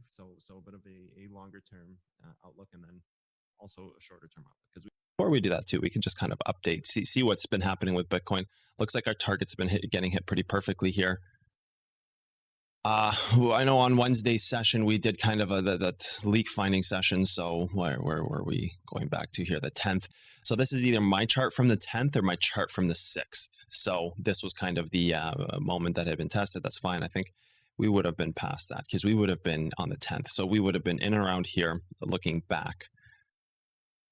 So a bit of a longer term outlook, and then also a shorter term outlook. Because before we do that too, we can just kind of update, see what's been happening with Bitcoin. Looks like our targets have been getting hit pretty perfectly here. I know on Wednesday's session, we did kind of that leak finding session. So where were we going back to here? The 10th. So this is either my chart from the 10th or my chart from the 6th. So this was kind of the moment that had been tested. That's fine. I think we would have been past that because we would have been on the 10th. So we would have been in and around here looking back,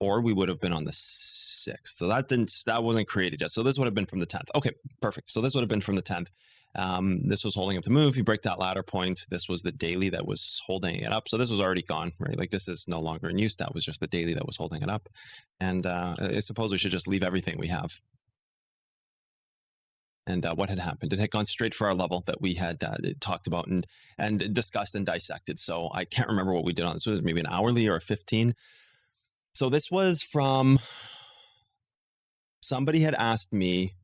or we would have been on the 6th. So that wasn't created yet. So this would have been from the 10th. Okay, perfect. So this would have been from the 10th. This was holding up the move. You break that ladder point. This was the daily that was holding it up. So this was already gone, right? Like this is no longer in use. That was just the daily that was holding it up. And I suppose we should just leave everything we have. And what had happened? It had gone straight for our level that we had talked about and discussed and dissected. So I can't remember what we did on this. Was maybe an hourly or a 15. So this was from somebody had asked me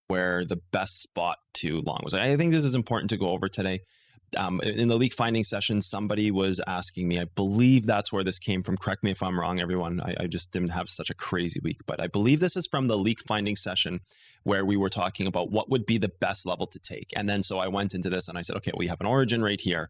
where the best spot to long was. I think this is important to go over today. In the leak finding session, somebody was asking me, I believe that's where this came from. Correct me if I'm wrong, everyone. I just didn't have such a crazy week, but I believe this is from the leak finding session where we were talking about what would be the best level to take. And then so I went into this and I said, okay, we have an origin right here,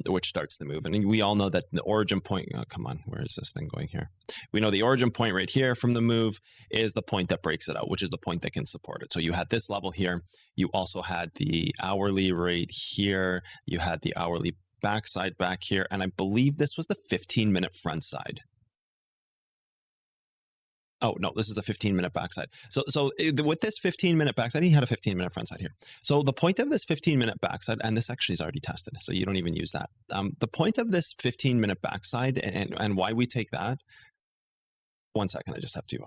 which starts the move. And we all know that the origin point, oh, come on, where is this thing going here? We know the origin point right here from the move is the point that breaks it out, which is the point that can support it. So you had this level here. You also had the hourly right here. You had the hourly backside back here. And I believe this was the 15-minute front side. Oh, no, this is a 15-minute backside. So with this 15-minute backside, he had a 15-minute front side here. So the point of this 15-minute backside, and this actually is already tested, so you don't even use that. The point of this 15-minute backside and why we take that, one second, I just have to,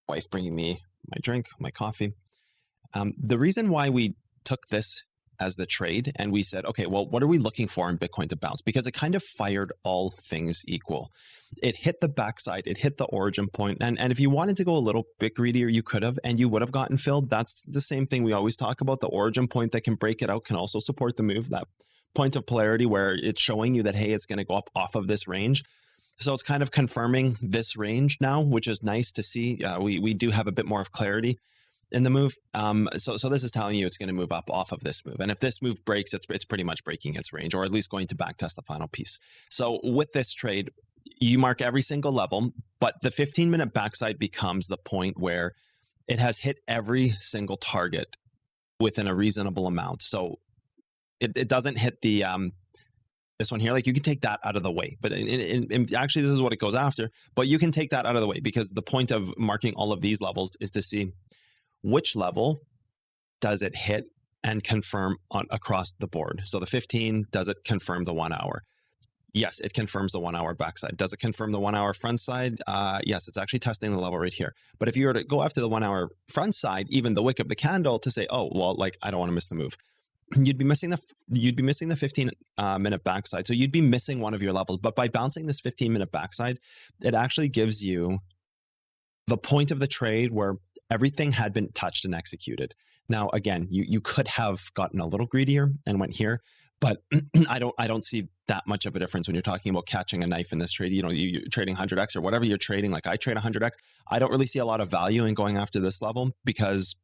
wife bringing me my drink, my coffee. The reason why we took this as the trade and we said, okay, well, what are we looking for in Bitcoin to bounce? Because it kind of fired all things equal. It hit the backside, it hit the origin point. And if you wanted to go a little bit greedier, you could have, and you would have gotten filled. That's the same thing we always talk about. The origin point that can break it out can also support the move. That point of polarity where it's showing you that, hey, it's going to go up off of this range. So it's kind of confirming this range now, which is nice to see. We do have a bit more of clarity in the move. So this is telling you it's going to move up off of this move. And if this move breaks, it's pretty much breaking its range, or at least going to backtest the final piece. So with this trade, you mark every single level, but the 15-minute backside becomes the point where it has hit every single target within a reasonable amount. So it doesn't hit the this one here. Like you can take that out of the way, but actually this is what it goes after. But you can take that out of the way because the point of marking all of these levels is to see which level does it hit and confirm across the board. So the 15, does it confirm the 1 hour? Yes, it confirms the 1 hour backside. Does it confirm the 1 hour front side? Yes, it's actually testing the level right here. But if you were to go after the 1 hour front side, even the wick of the candle to say, oh, well, like I don't want to miss the move, you'd be missing the 15-minute backside. So you'd be missing one of your levels. But by bouncing this 15-minute backside, it actually gives you the point of the trade where everything had been touched and executed. Now, again, you could have gotten a little greedier and went here, but I don't see that much of a difference when you're talking about catching a knife in this trade. You know, you're trading 100x or whatever you're trading. Like I trade 100x. I don't really see a lot of value in going after this level because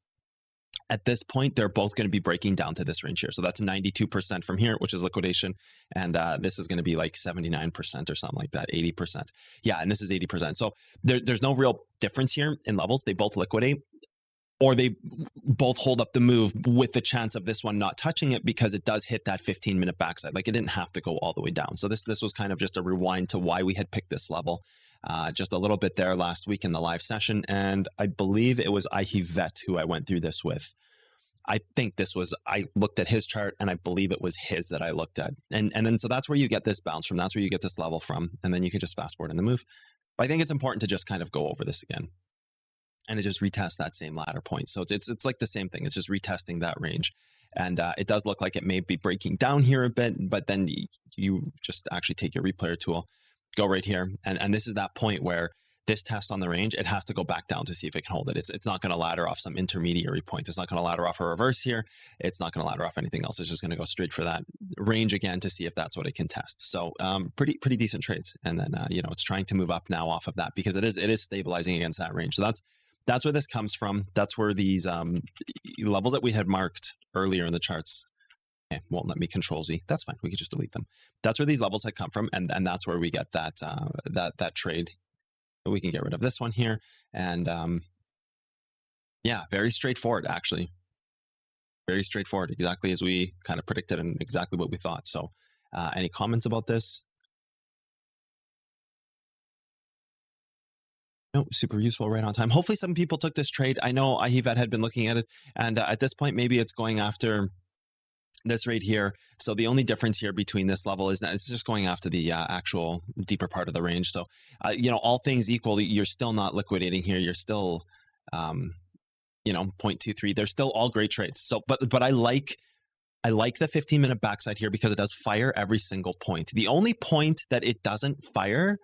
at this point, they're both going to be breaking down to this range here. So that's 92% from here, which is liquidation. And this is going to be like 79% or something like that, 80%. Yeah, and this is 80%. So there's no real difference here in levels. They both liquidate, or they both hold up the move with the chance of this one not touching it because it does hit that 15-minute backside. Like it didn't have to go all the way down. So this was kind of just a rewind to why we had picked this level. Just a little bit there last week in the live session. And I believe it was Ihivet who I went through this with. I think this was, I looked at his chart and I believe it was his that I looked at. And then, so that's where you get this bounce from. That's where you get this level from. And then you can just fast forward in the move. But I think it's important to just kind of go over this again. And it just retests that same ladder point. So it's like the same thing. It's just retesting that range. And it does look like it may be breaking down here a bit, but then you just actually take your replayer tool, go right here. And this is that point where this test on the range, it has to go back down to see if it can hold it. It's not going to ladder off some intermediary point. It's not going to ladder off a reverse here. It's not going to ladder off anything else. It's just going to go straight for that range again to see if that's what it can test. So pretty decent trades. And then it's trying to move up now off of that because it is stabilizing against that range. So that's where this comes from. That's where these levels that we had marked earlier in the charts. Won't let me Control Z. That's fine. We can just delete them. That's where these levels had come from, and that's where we get that that trade. We can get rid of this one here, and yeah, very straightforward actually. Very straightforward, exactly as we kind of predicted and exactly what we thought. So, any comments about this? No, super useful, right on time. Hopefully, some people took this trade. I know Ahivat had been looking at it, and at this point, maybe it's going after this right here. So the only difference here between this level is that it's just going after the actual deeper part of the range. So, all things equal, you're still not liquidating here. You're still, 0.23. They're still all great trades. So, but I like the 15-minute backside here because it does fire every single point. The only point that it doesn't fire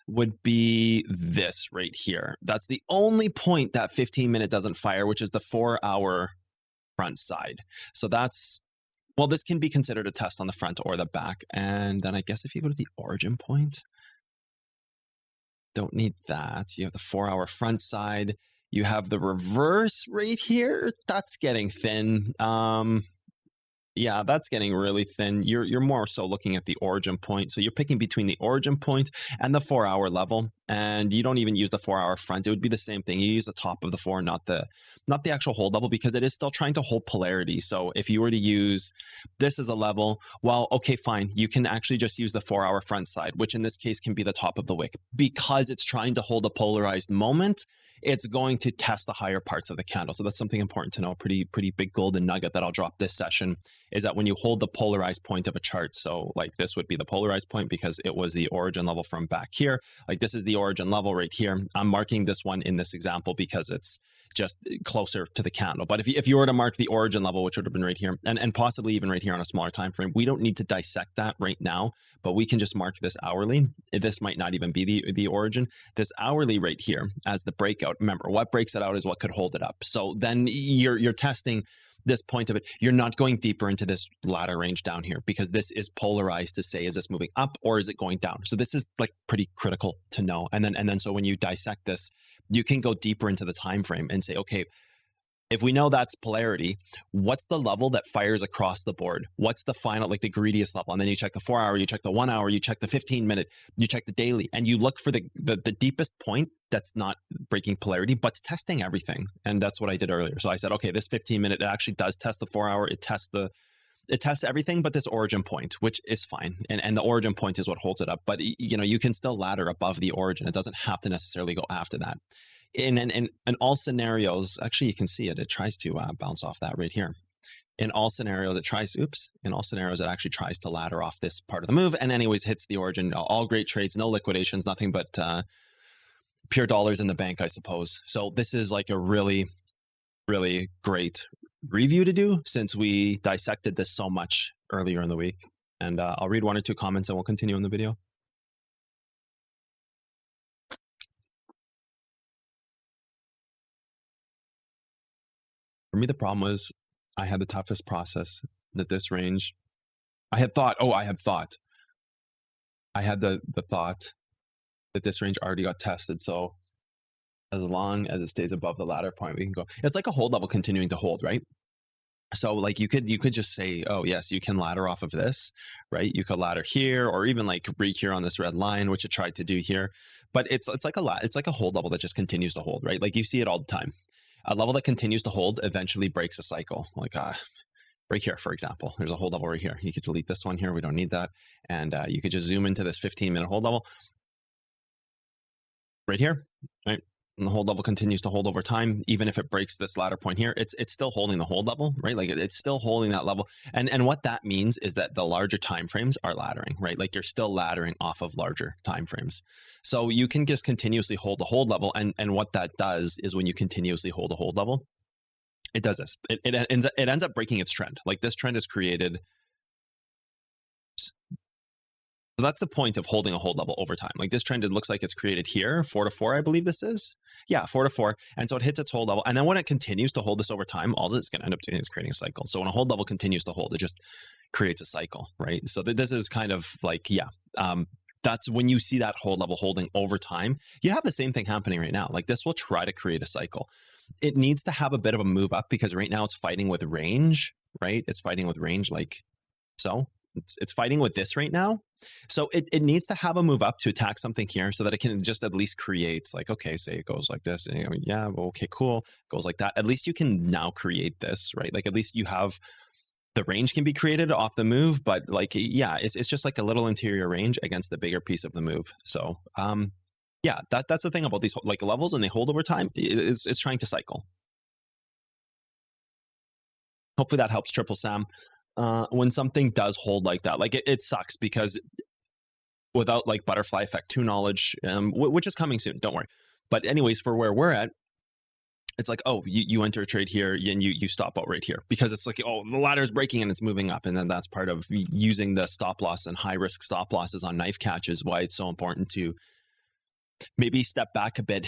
would be this right here. That's the only point that 15-minute doesn't fire, which is the 4-hour front side. So that's, well, this can be considered a test on the front or the back. And then I guess if you go to the origin point, don't need that. You have the 4-hour front side. You have the reverse right here. That's getting thin. Yeah, that's getting really thin. You're more so looking at the origin point. So you're picking between the origin point and the 4-hour level, and you don't even use the 4-hour front. It would be the same thing. You use the top of the 4, not the actual hold level, because it is still trying to hold polarity. So if you were to use this as a level, well, okay, fine. You can actually just use the 4-hour front side, which in this case can be the top of the wick, because it's trying to hold a polarized moment. It's going to test the higher parts of the candle. So that's something important to know. Pretty big golden nugget that I'll drop this session is that when you hold the polarized point of a chart, so like this would be the polarized point because it was the origin level from back here. Like this is the origin level right here. I'm marking this one in this example because it's just closer to the candle. But if you were to mark the origin level, which would have been right here, and possibly even right here on a smaller time frame, we don't need to dissect that right now, but we can just mark this hourly. This might not even be the origin. This hourly right here as the breakout. Remember, what breaks it out is what could hold it up. So then you're testing this point of it. You're not going deeper into this ladder range down here because this is polarized to say, is this moving up or is it going down? So this is like pretty critical to know. And then so when you dissect this, you can go deeper into the time frame and say, okay, if we know that's polarity, what's the level that fires across the board? What's the final, like the greediest level? And then you check the 4-hour, you check the 1-hour, you check the 15-minute, you check the daily, and you look for the deepest point that's not breaking polarity, but's testing everything. And that's what I did earlier. So I said, okay, this 15-minute, it actually does test the 4-hour, it tests everything but this origin point, which is fine. And the origin point is what holds it up. But you can still ladder above the origin. It doesn't have to necessarily go after that. In all scenarios, actually you can see it tries to bounce off that right here. In all scenarios it actually tries to ladder off this part of the move and anyways hits the origin. All great trades, no liquidations, nothing but pure dollars in the bank, I suppose. So this is like a really great review to do since we dissected this so much earlier in the week. And I'll read 1 or 2 comments and we'll continue in the video. For me, the problem was I had the toughest process that this range, I had the thought that this range already got tested. So as long as it stays above the ladder point, we can go. It's like a hold level continuing to hold, right? So like you could just say, oh yes, you can ladder off of this, right? You could ladder here or even like break here on this red line, which it tried to do here. But it's like a hold level that just continues to hold, right? Like you see it all the time. A level that continues to hold eventually breaks a cycle. Like right here, for example, there's a hold level right here. You could delete this one here. We don't need that. And you could just zoom into this 15-minute hold level right here, right? And the hold level continues to hold over time. Even if it breaks this ladder point here, it's still holding the hold level, right? Like it's still holding that level. And what that means is that the larger time frames are laddering, right? Like you're still laddering off of larger time frames. So you can just continuously hold the hold level. And what that does is when you continuously hold a hold level, it does this. It ends up breaking its trend. Like this trend is created. So that's the point of holding a hold level over time. Like this trend, it looks like it's created here, 4 to 4, I believe this is. Yeah, 4 to 4. And so it hits its hold level. And then when it continues to hold this over time, all it's going to end up doing is creating a cycle. So when a hold level continues to hold, it just creates a cycle, right? So this is kind of like, yeah, that's when you see that hold level holding over time. You have the same thing happening right now. Like this will try to create a cycle. It needs to have a bit of a move up because right now it's fighting with range, right? It's fighting with range like so. It's fighting with this right now. So it needs to have a move up to attack something here so that it can just at least create like, okay, say it goes like this. And, yeah, well, okay, cool. Goes like that. At least you can now create this, right? Like at least you have the range can be created off the move, but like, yeah, it's just like a little interior range against the bigger piece of the move. So yeah, that's the thing about these like levels and they hold over time. It's trying to cycle. Hopefully that helps, Triple Sam. When something does hold like that, like it sucks because without like butterfly effect 2 knowledge, which is coming soon, don't worry. But anyways, for where we're at, it's like, oh, you enter a trade here and you stop out right here because it's like, oh, the ladder is breaking and it's moving up. And then that's part of using the stop loss and high risk stop losses on knife catches, why it's so important to maybe step back a bit.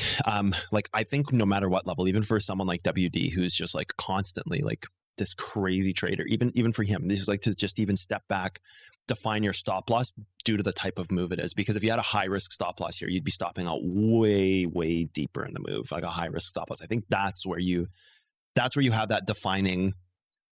Like I think no matter what level, even for someone like WD, who's just like constantly like this crazy trader, even for him, this is like to just even step back, define your stop loss due to the type of move it is. Because if you had a high risk stop loss here, you'd be stopping out way deeper in the move, like a high risk stop loss. I think that's where you have that defining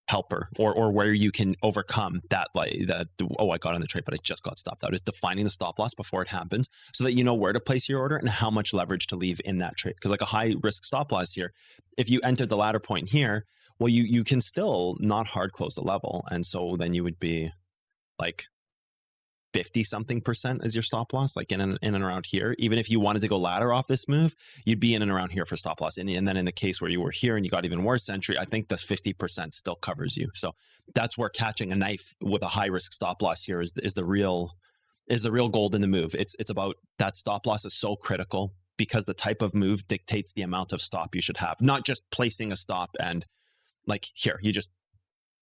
helper, or where you can overcome that, like that, oh, I got in the trade but I just got stopped out, is defining the stop loss before it happens so that you know where to place your order and how much leverage to leave in that trade. Because like a high risk stop loss here, if you entered the ladder point here, well, you can still not hard close the level. And so then you would be like 50-something% as your stop loss, like in and around here. Even if you wanted to go ladder off this move, you'd be in and around here for stop loss. And then in the case where you were here and you got even worse entry, I think the 50% still covers you. So that's where catching a knife with a high risk stop loss here is the real gold in the move. It's about that stop loss is so critical because the type of move dictates the amount of stop you should have, not just placing a stop and like here, you just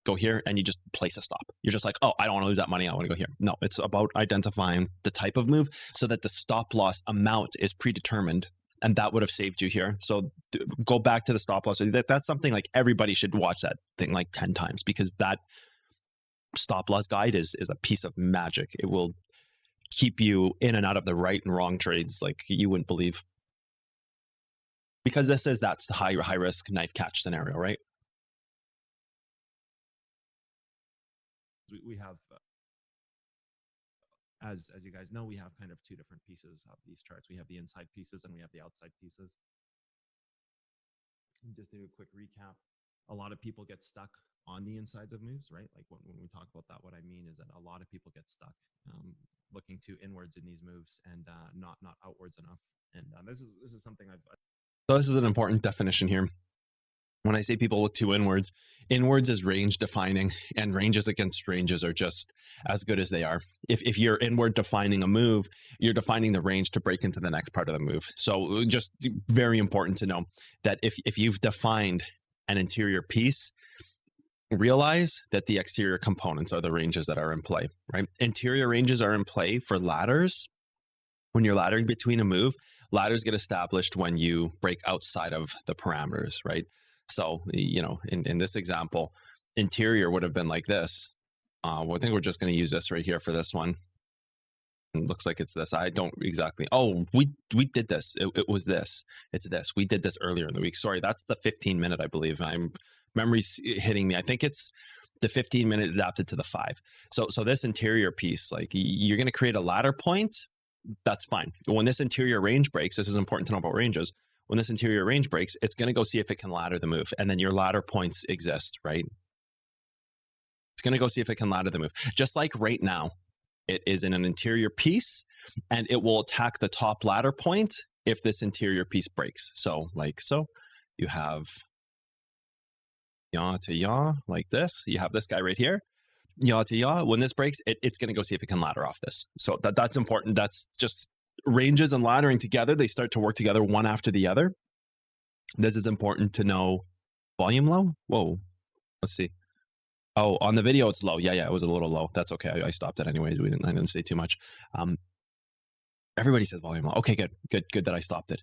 go here and you just place a stop. You're just like, oh, I don't want to lose that money. I want to go here. No, it's about identifying the type of move so that the stop loss amount is predetermined, and that would have saved you here. So go back to the stop loss. That's something like everybody should watch that thing like 10 times because that stop loss guide is a piece of magic. It will keep you in and out of the right and wrong trades like you wouldn't believe. Because this is that's the high risk knife catch scenario, right? We have, as you guys know, we have kind of two different pieces of these charts. We have the inside pieces and we have the outside pieces. Just to do a quick recap, a lot of people get stuck on the insides of moves, right? Like when we talk about that, what I mean is that a lot of people get stuck looking to inwards in these moves and not outwards enough. And this is something so this is an important definition here. When I say people look to inwards is range defining, and ranges against ranges are just as good as they are. If you're inward defining a move, you're defining the range to break into the next part of the move. So just very important to know that if you've defined an interior piece, realize that the exterior components are the ranges that are in play, right? Interior ranges are in play for ladders. When you're laddering between a move, ladders get established when you break outside of the parameters, right? So, you know, in this example, interior would have been like this. Well, I think we're just going to use this right here for this one. It looks like it's this. I don't exactly. Oh, we did this. It was this. It's this. We did this earlier in the week. Sorry, that's the 15-minute, I believe. Memory's hitting me. I think it's the 15-minute adapted to the 5. So this interior piece, like you're going to create a ladder point. That's fine. When this interior range breaks, this is important to know about ranges. When this interior range breaks, it's going to go see if it can ladder the move. And then your ladder points exist, right? It's going to go see if it can ladder the move. Just like right now, it is in an interior piece, and it will attack the top ladder point if this interior piece breaks. So like so, you have yaw to yaw like this. You have this guy right here. Yaw to yaw. When this breaks, it's going to go see if it can ladder off this. So that's important. That's just ranges and laddering together. They start to work together one after the other. This is important to know. Volume low? Whoa. Let's see. Oh, on the video, it's low. Yeah, it was a little low. That's okay. I stopped it anyways. I didn't say too much. Everybody says volume low. Okay, good that I stopped it.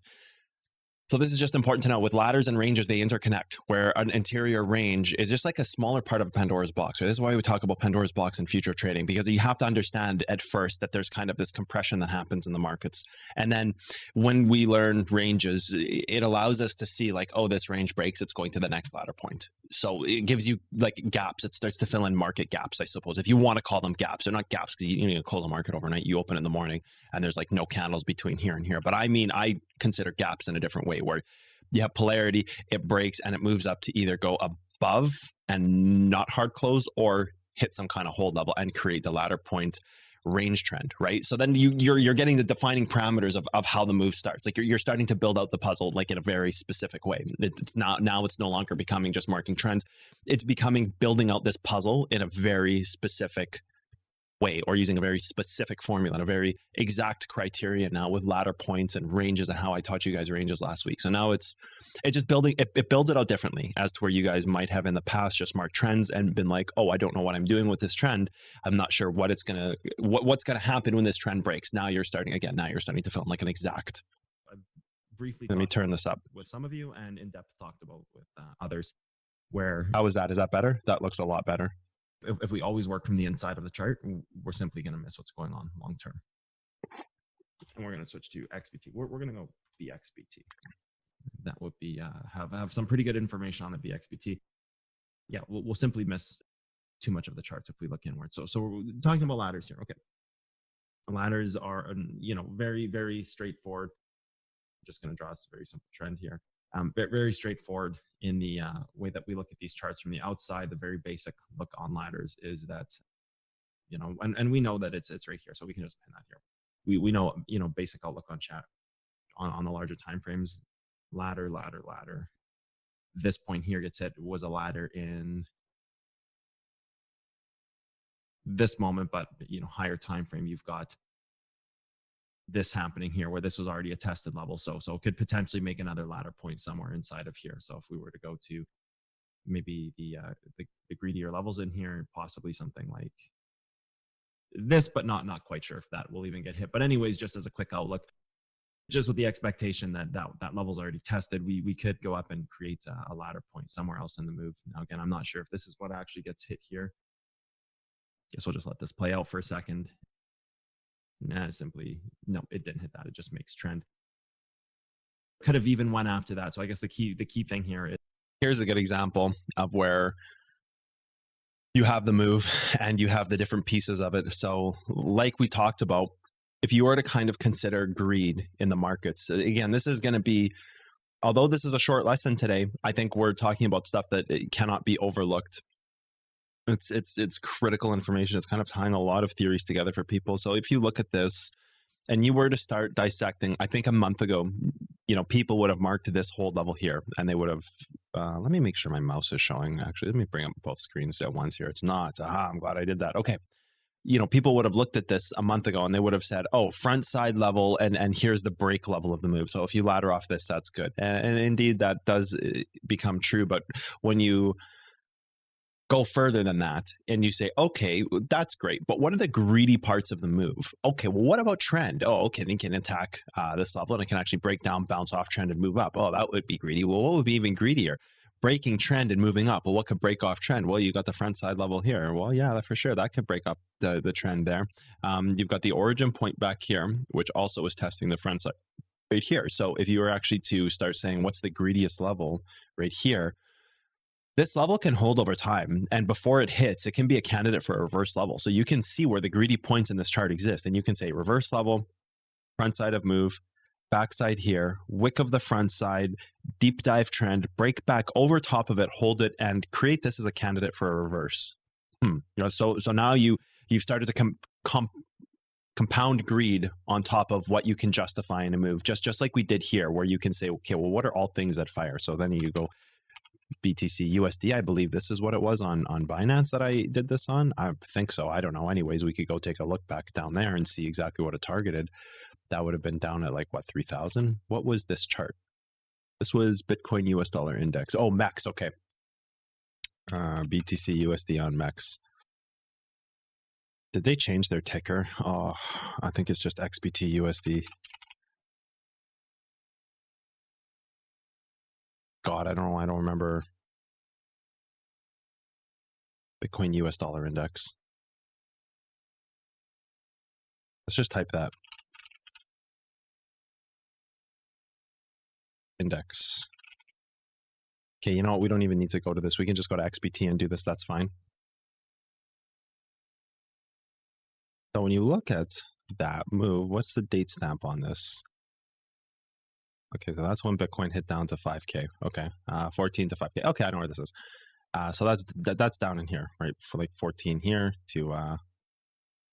So this is just important to know. With ladders and ranges, they interconnect, where an interior range is just like a smaller part of Pandora's box. So this is why we talk about Pandora's box in future trading, because you have to understand at first that there's kind of this compression that happens in the markets. And then when we learn ranges, it allows us to see like, oh, this range breaks, it's going to the next ladder point. So it gives you like gaps. It starts to fill in market gaps, I suppose, if you want to call them gaps. They're not gaps because you need to close the market overnight. You open in the morning and there's like no candles between here and here. But I mean, I consider gaps in a different way, where you have polarity, it breaks and it moves up to either go above and not hard close, or hit some kind of hold level and create the ladder point range trend, right? So then you're getting the defining parameters of how the move starts. Like you're starting to build out the puzzle like in a very specific way. It's not, now it's no longer becoming just marking trends. It's becoming building out this puzzle in a very specific way, or using a very specific formula and a very exact criteria now with ladder points and ranges, and how I taught you guys ranges last week. So now it's just building, it builds it out differently as to where you guys might have in the past just marked trends and been like, oh, I don't know what I'm doing with this trend. I'm not sure what it's gonna, what's gonna happen when this trend breaks. Now you're starting to fill in like an exact. I've briefly Let me turn this up with some of you and in depth talked about with others. Where how is that? Is that better? That looks a lot better. If we always work from the inside of the chart, we're simply going to miss what's going on long term. And we're going to switch to XBT. We're going to go BXBT. That would be have some pretty good information on the BXBT. Yeah, we'll simply miss too much of the charts if we look inward. So we're talking about ladders here. Okay, ladders are very, very straightforward. I'm just going to draw us a very simple trend here. Very straightforward in the way that we look at these charts from the outside. The very basic look on ladders is that, and we know that it's right here, so we can just pin that here. We know, basic outlook on chat on the larger time frames. Ladder. This point here gets hit, was a ladder in this moment, but higher time frame, you've got this happening here where this was already a tested level. So it could potentially make another ladder point somewhere inside of here. So if we were to go to maybe the greedier levels in here, possibly something like this, but not quite sure if that will even get hit. But anyways, just as a quick outlook, just with the expectation that level's already tested, we could go up and create a ladder point somewhere else in the move. Now, again, I'm not sure if this is what actually gets hit here. Guess we'll just let this play out for a second. Simply, no, it didn't hit that. It just makes trend. Could have even went after that. So I guess the key thing here is, here's a good example of where you have the move and you have the different pieces of it. So like we talked about, if you were to kind of consider greed in the markets, again, this is going to be, although this is a short lesson today, I think we're talking about stuff that cannot be overlooked. It's critical information. It's kind of tying a lot of theories together for people. So if you look at this and you were to start dissecting, I think a month ago, people would have marked this hold level here, and they would have, let me make sure my mouse is showing. Actually, let me bring up both screens at once here. It's not. I'm glad I did that. Okay. People would have looked at this a month ago and they would have said, oh, front side level, and here's the break level of the move. So if you ladder off this, that's good. And indeed, that does become true. But when you go further than that and you say, okay, that's great, but what are the greedy parts of the move? Okay, well, what about trend? Oh, okay, it can attack this level and it can actually break down, bounce off trend and move up. Oh, that would be greedy. Well, what would be even greedier? Breaking trend and moving up. Well, what could break off trend? Well, you got the front side level here. Well, yeah, for sure, that could break up the trend there. You've got the origin point back here, which also is testing the front side right here. So if you were actually to start saying, what's the greediest level right here? This level can hold over time, and before it hits, it can be a candidate for a reverse level. So you can see where the greedy points in this chart exist, and you can say reverse level, front side of move, backside here, wick of the front side, deep dive trend, break back over top of it, hold it, and create this as a candidate for a reverse. So now you've started to compound greed on top of what you can justify in a move, just like we did here, where you can say, okay, well, what are all things that fire? So then you go BTC USD, I believe this is what it was on Binance that I did this on. I think so. I don't know. Anyways, we could go take a look back down there and see exactly what it targeted. That would have been down at like, what, 3,000? What was this chart? This was Bitcoin US dollar index. Oh, MEX. Okay. BTC USD on MEX. Did they change their ticker? Oh, I think it's just XBT USD. God, I don't know. I don't remember. Bitcoin US dollar index. Let's just type that. Index. Okay, you know what? We don't even need to go to this. We can just go to XBT and do this. That's fine. So when you look at that move, what's the date stamp on this? Okay, so that's when Bitcoin hit down to 5K. Okay, 14 to 5K. Okay, I know where this is. So that's down in here, right? For like 14 here to,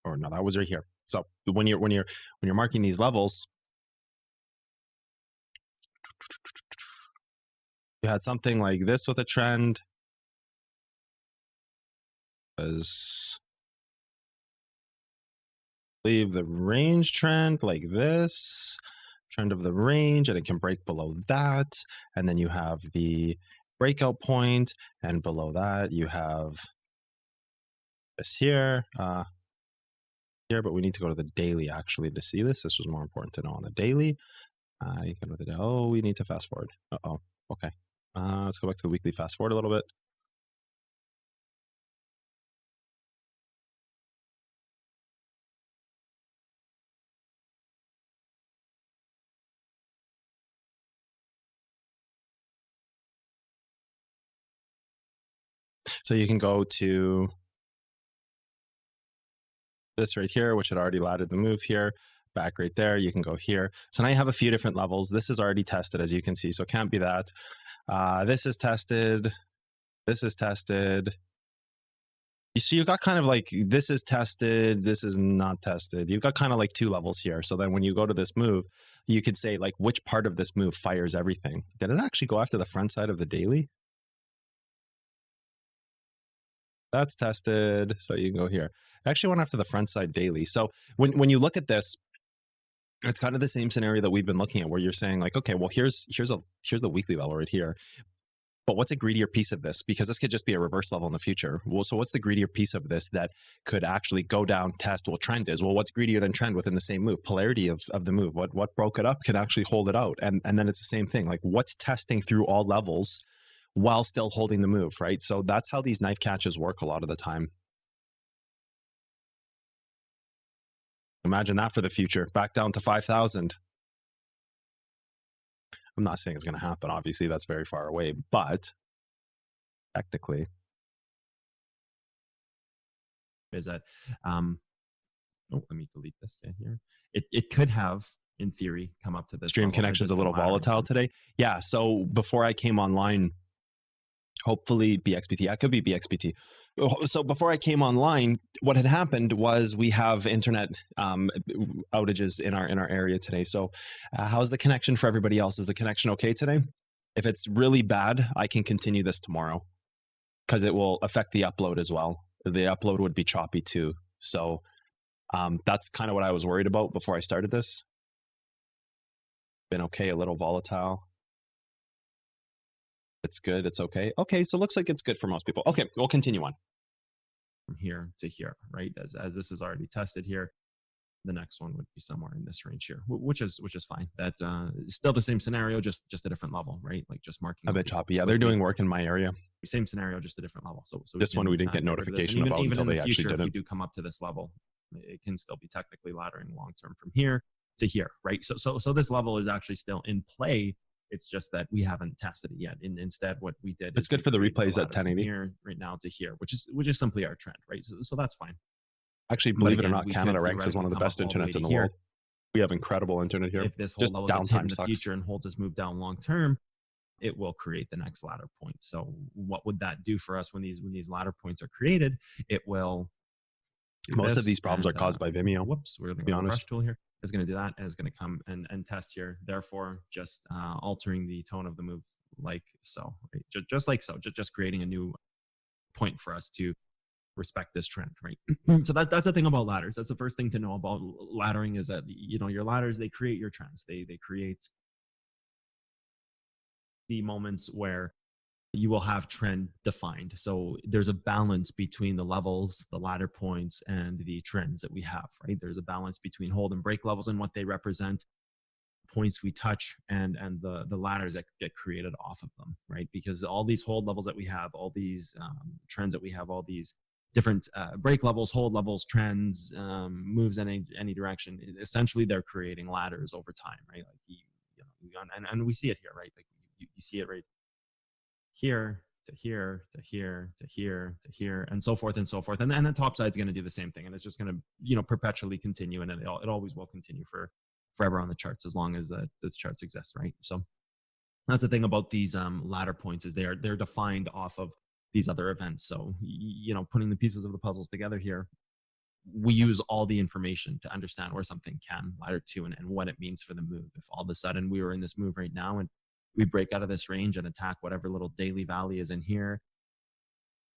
or no, that was right here. So when you're marking these levels, you had something like this with a trend. Was leave the range trend like this. Trend of the range, and it can break below that, and then you have the breakout point, and below that you have this here, here, but we need to go to the daily actually to see this. This was more important to know on the daily. You can go to the, oh, we need to fast forward. Okay. Let's go back to the weekly, fast forward a little bit. So you can go to this right here, which had already laddered the move here, back right there. You can go here. So now you have a few different levels. This is already tested, as you can see, so it can't be that. This is tested. This is tested. You see, you've got kind of like, this is tested, this is not tested. You've got kind of like two levels here. So then when you go to this move, you could say like, which part of this move fires everything? Did it actually go after the front side of the daily? That's tested. So you can go here. I actually went after the front side daily. So when you look at this, it's kind of the same scenario that we've been looking at, where you're saying like, okay, well, here's the weekly level right here. But what's a greedier piece of this? Because this could just be a reverse level in the future. Well, so what's the greedier piece of this that could actually go down, test? Well, trend is. Well, what's greedier than trend within the same move? Polarity of the move. What broke it up can actually hold it out. And then it's the same thing. Like, what's testing through all levels while still holding the move, right? So that's how these knife catches work a lot of the time. Imagine that for the future. Back down to 5,000. I'm not saying it's going to happen. Obviously, that's very far away, but technically, is that let me delete this down here. It could have, in theory, come up to this stream connection's a little volatile today. Yeah, so before I came online, hopefully BXPT, that could be BXPT. So before I came online, what had happened was we have internet outages in our area today. So how's the connection for everybody else? Is the connection okay today? If it's really bad, I can continue this tomorrow, because it will affect the upload as well. The upload would be choppy too. So that's kind of what I was worried about before I started this. Been okay, a little volatile. It's good, it's okay. Okay, so it looks like it's good for most people. Okay, we'll continue on. From here to here, right? As this is already tested here, the next one would be somewhere in this range here, which is fine. That still the same scenario, just a different level, right? Like just marking a bit choppy. Yeah, they're doing work in my area. Same scenario, just a different level. So this one we didn't get notification about until they actually did it. If we do come up to this level, it can still be technically laddering long term from here to here, right? So this level is actually still in play. It's just that we haven't tested it yet. Instead, what we did, it's good for the replays at 1080 here right now to here, which is simply our trend, right? So that's fine. Actually, believe it or not, Canada ranks as one of the best internets in the world. We have incredible internet here. If this whole level gets hit in the future and holds us move down long term, it will create the next ladder point. So what would that do for us when these ladder points are created? It will. Most of these problems are caused by Vimeo. Whoops, we're going to go to the brush tool here. It's going to do that, and it's going to come and test here. Therefore, just altering the tone of the move like so, right? Just like so, just creating a new point for us to respect this trend, right? So that's the thing about ladders. That's the first thing to know about laddering, is that your ladders, they create your trends. They create the moments where you will have trend defined. So there's a balance between the levels, the ladder points, and the trends that we have, right? There's a balance between hold and break levels and what they represent, points we touch, and the ladders that get created off of them, right? Because all these hold levels that we have, all these trends that we have, all these different break levels, hold levels, trends, moves in any direction, essentially they're creating ladders over time, right? Like and we see it here, right? Like you see it right here to here to here to here to here, and so forth and so forth. And the top side is going to do the same thing, and it's just going to perpetually continue, and it always will continue for forever on the charts as long as the charts exist, right? So that's the thing about these ladder points, is they're defined off of these other events. So putting the pieces of the puzzles together here, we use all the information to understand where something can ladder to, and what it means for the move. If all of a sudden we were in this move right now and we break out of this range and attack whatever little daily valley is in here,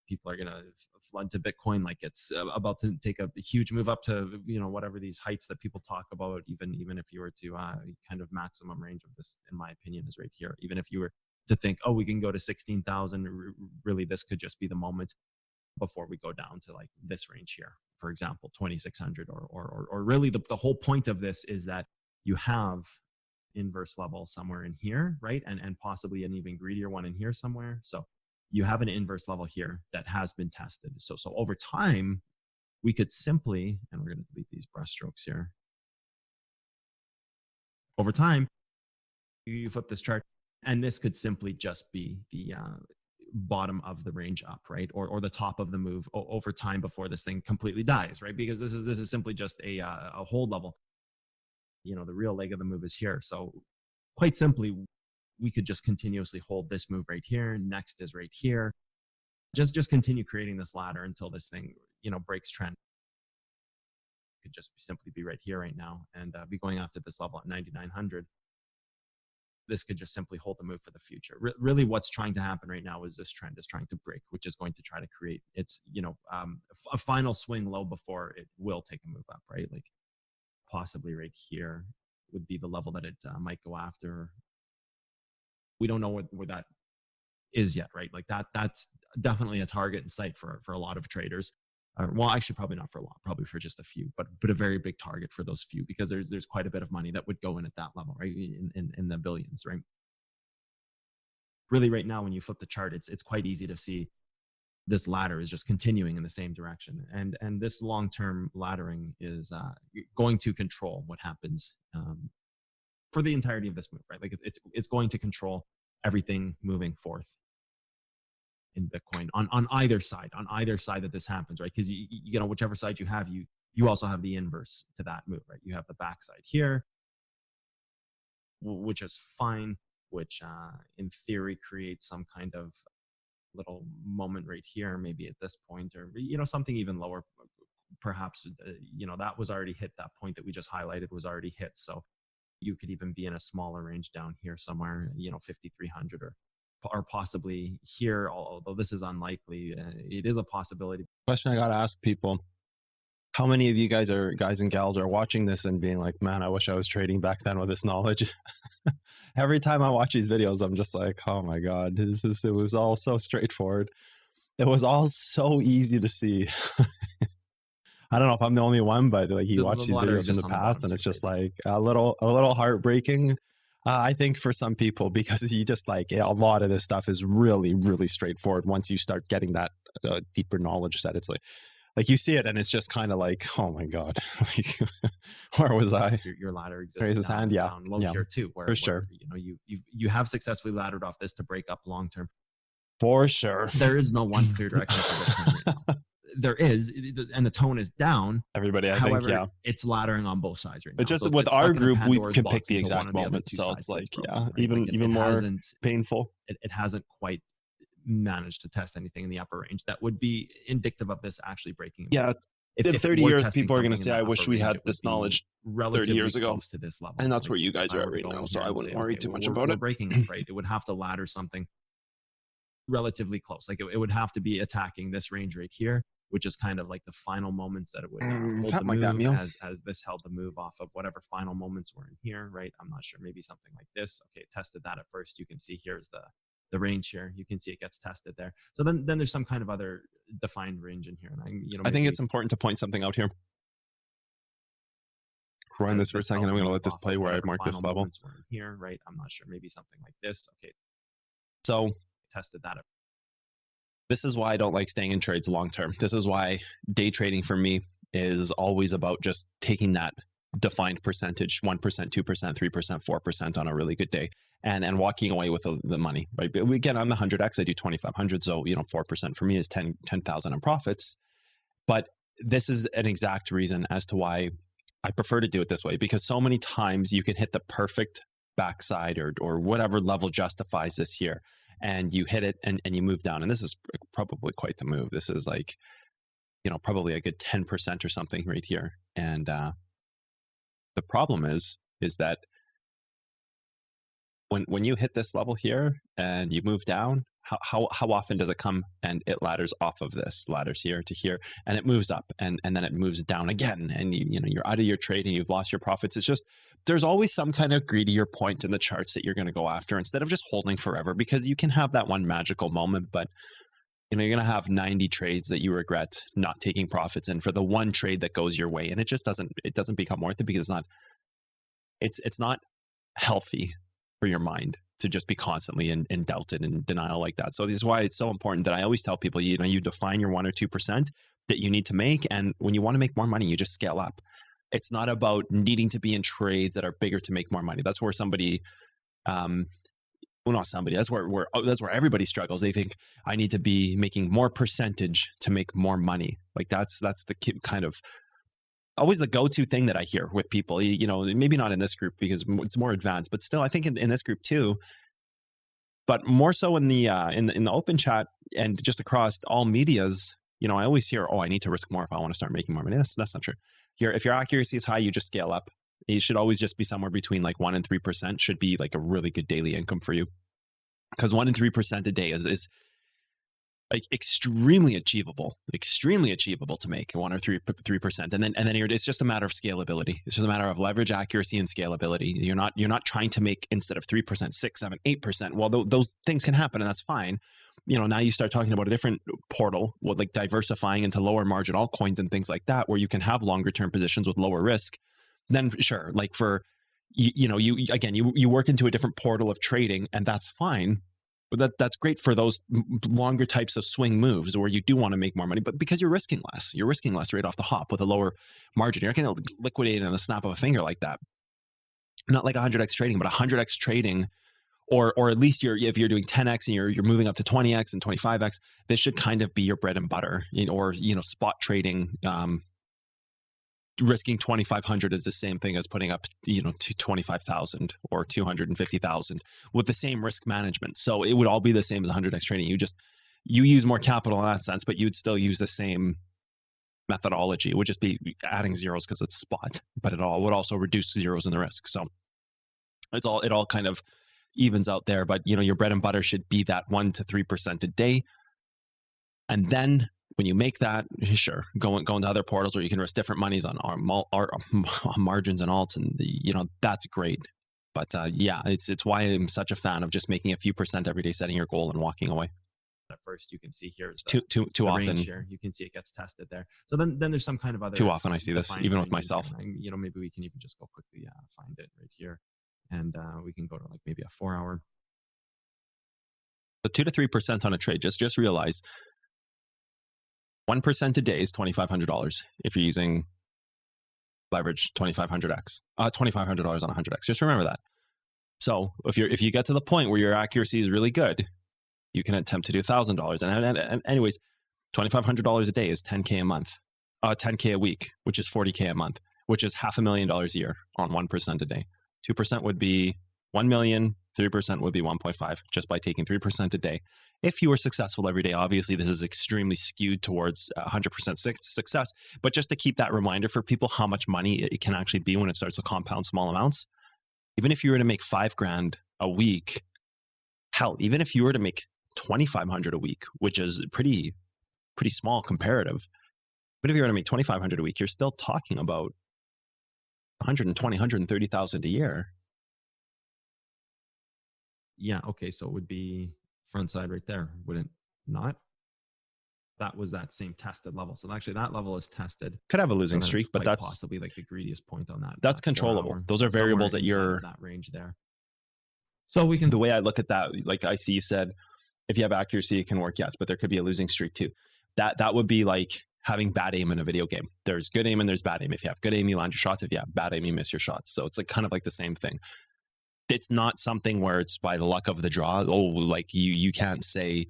people are going to flood to Bitcoin like it's about to take a huge move up to whatever these heights that people talk about. Even if you were to kind of maximum range of this, in my opinion, is right here. Even if you were to think, oh, we can go to 16,000, really this could just be the moment before we go down to like this range here, for example, 2,600, or really the whole point of this is that you have inverse level somewhere in here, right? And possibly an even greedier one in here somewhere. So you have an inverse level here that has been tested. So over time, we could simply, and we're going to delete these brush strokes here. Over time, you flip this chart, and this could simply just be the bottom of the range up, right? Or the top of the move over time before this thing completely dies, right? Because this is simply just a hold level. The real leg of the move is here. So quite simply, we could just continuously hold this move right here. Next is right here. Just continue creating this ladder until this thing, breaks trend. It could just simply be right here right now and be going after this level at 9,900. This could just simply hold the move for the future. Really what's trying to happen right now is this trend is trying to break, which is going to try to create its, a final swing low before it will take a move up, right? Like possibly right here would be the level that it might go after. We don't know where that is yet, right? Like that's definitely a target in sight for a lot of traders. Well, actually, probably not for a lot, probably for just a few, but a very big target for those few, because there's quite a bit of money that would go in at that level, right? In the billions, right? Really, right now, when you flip the chart, it's quite easy to see this ladder is just continuing in the same direction, and this long-term laddering is going to control what happens for the entirety of this move, right? Like it's going to control everything moving forth in Bitcoin on either side that this happens, right? Because whichever side you have, you also have the inverse to that move, right? You have the backside here, which is fine, which in theory creates some kind of little moment right here, maybe at this point, or something even lower, perhaps. That was already hit. That point that we just highlighted was already hit. So you could even be in a smaller range down here somewhere, 5,300 or possibly here, although this is unlikely. It is a possibility. Question I got to ask people: how many of you guys and gals are watching this and being like, man, I wish I was trading back then with this knowledge? Every time I watch these videos, I'm just like, oh my God, it was all so straightforward. It was all so easy to see. I don't know if I'm the only one, but like you watch these videos in the past and it's just like a little heartbreaking. I think for some people, because you just like a lot of this stuff is really, really straightforward. Once you start getting that deeper knowledge set, it's like you see it and it's just kind of like, oh my God, like, where was I? Your ladder exists down low here too, for sure. You have successfully laddered off this to break up long term. For sure. There is no one clear direction for Bitcoin right now. There is, and the tone is down. Everybody, however, it's laddering on both sides right now. But just with our group, we can pick the exact moment. So it's like, right? even more painful. It hasn't quite managed to test anything in the upper range that would be indicative of this actually breaking. Yeah. In 30 years, people are going to say, I wish we had this knowledge 30 years ago. To this level, and that's where you guys are at right now. So I wouldn't worry too much about it. Breaking it, right? It would have to ladder something relatively close. Like it would have to be attacking this range right here, which is kind of like the final moments that it would hold the move, as this held the move off of whatever final moments were in here, right? I'm not sure, maybe something like this. Okay, it tested that at first. You can see here's the range here. You can see it gets tested there. So then there's some kind of other defined range in here. And I think it's important to point something out here. Run this for a second. I'm going to let this play where I mark this level. Here, right? I'm not sure. Maybe something like this. Okay. So tested that up. This is why I don't like staying in trades long term. This is why day trading for me is always about just taking that defined percentage, 1%, 2%, 3%, 4% on a really good day, and walking away with the money, right? But again, I'm the 100x, I do 2,500. So, 4% for me is 10,000 in profits. But this is an exact reason as to why I prefer to do it this way, because so many times you can hit the perfect backside or whatever level justifies this here, and you hit it and you move down. And this is probably quite the move. This is like, probably a good 10% or something right here. And the problem is that when you hit this level here and you move down, how often does it come and it ladders off of this, ladders here to here, and it moves up and then it moves down again, and you're out of your trade and you've lost your profits. It's just, there's always some kind of greedier point in the charts that you're going to go after instead of just holding forever, because you can have that one magical moment, but you're going to have 90 trades that you regret not taking profits in for the one trade that goes your way, and it just doesn't become worth it, because it's not healthy for your mind to just be constantly in doubt and in denial like that. So this is why it's so important that I always tell people, you define your 1 or 2% that you need to make, and when you want to make more money, you just scale up. It's not about needing to be in trades that are bigger to make more money. That's where somebody, not somebody, that's where everybody struggles. They think I need to be making more percentage to make more money. Like that's the kind of always the go-to thing that I hear with people, maybe not in this group because it's more advanced, but still I think in this group too, but more so in the open chat and just across all medias, I always hear, I need to risk more if I want to start making more money. That's not true. If your accuracy is high, you just scale up. You should always just be somewhere between like 1 and 3% should be like a really good daily income for you, because 1 and 3% a day is like extremely achievable to make 1 or 3%. And then it's just a matter of scalability. It's just a matter of leverage, accuracy, and scalability. You're not trying to make instead of 3%, 6, 7, 8%. Well, those things can happen and that's fine. Now you start talking about a different portal with like diversifying into lower margin altcoins and things like that, where you can have longer term positions with lower risk. Then sure, like for, you work into a different portal of trading and that's fine. But that's great for those longer types of swing moves where you do want to make more money, but because you're risking less right off the hop with a lower margin. You're not going to liquidate in the snap of a finger like that. Not like 100x trading, but 100x trading, or at least if you're doing 10x and you're moving up to 20x and 25x, this should kind of be your bread and butter. Or spot trading. Risking 2,500 is the same thing as putting up, to 25,000 or 250,000 with the same risk management. So it would all be the same as 100x trading. You use more capital in that sense, but you'd still use the same methodology. It would just be adding zeros because it's spot, but it all would also reduce zeros in the risk. So it all kind of evens out there. But your bread and butter should be that 1 to 3% a day, and then when you make that, sure, go into other portals where you can risk different monies on our margins and alts, and that's great. But it's why I'm such a fan of just making a few percent every day, setting your goal and walking away. At first, you can see here is too often. Here. You can see it gets tested there. So then there's some kind of other. Too often I see this, even with myself. Maybe we can even just go quickly find it right here, and we can go to like maybe a 4 hour. So 2 to 3% on a trade. Just realize 1% a day is $2,500 if you're using leverage 2,500x, $2,500 on 100x. Just remember that. So if you get to the point where your accuracy is really good, you can attempt to do $1,000. And anyways, $2,500 a day is $10K a month, $10K a week, which is $40K a month, which is $500,000 a year on 1% a day. 2% would be 1 million. 3% would be 1.5 just by taking 3% a day. If you were successful every day, obviously this is extremely skewed towards 100% success, but just to keep that reminder for people how much money it can actually be when it starts to compound small amounts. Even if you were to make $5,000 a week, hell, even if you were to make $2,500 a week, which is pretty small comparative, but if you were to make $2,500 a week, you're still talking about 120, 130,000 a year. Yeah, okay, so it would be front side right there, would it not? That was that same tested level. So actually that level is tested. Could have a losing So streak, but that's possibly like the greediest point on that. that's that 4 controllable. hour. Those are Somewhere variables that inside you're of that range there. So we can, the way I look at that, like I see you said, if you have accuracy, it can work, yes, but there could be a losing streak too. That would be like having bad aim in a video game. There's good aim and there's bad aim. If you have good aim, you land your shots. If you have bad aim, you miss your shots. So it's like kind of like the same thing. It's not something where it's by the luck of the draw. Oh, like you can't say,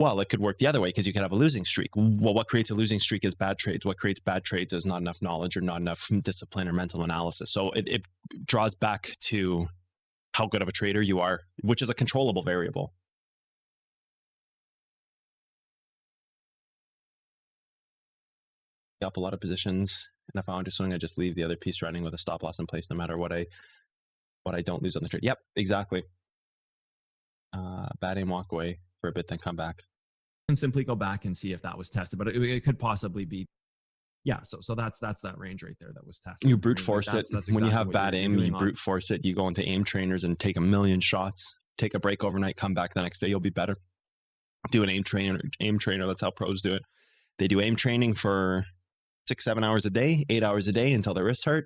well, it could work the other way because you could have a losing streak. Well, what creates a losing streak is bad trades. What creates bad trades is not enough knowledge or not enough discipline or mental analysis. So it draws back to how good of a trader you are, which is a controllable variable. Up a lot of positions, and if I want to swing, I just leave the other piece running with a stop loss in place, no matter what I don't lose on the trade. Yep, exactly. Bad aim, walk away for a bit, then come back. and simply go back and see if that was tested, but it could possibly be. Yeah, so that's that range right there that was tested. You brute force it. That's when you exactly have what bad you're aim, doing you brute force it. You go into aim trainers and take 1,000,000 shots, take a break overnight, come back the next day, you'll be better. Do an aim trainer. That's how pros do it. They do aim training for 6-7 hours a day, 8 hours a day until their wrists hurt.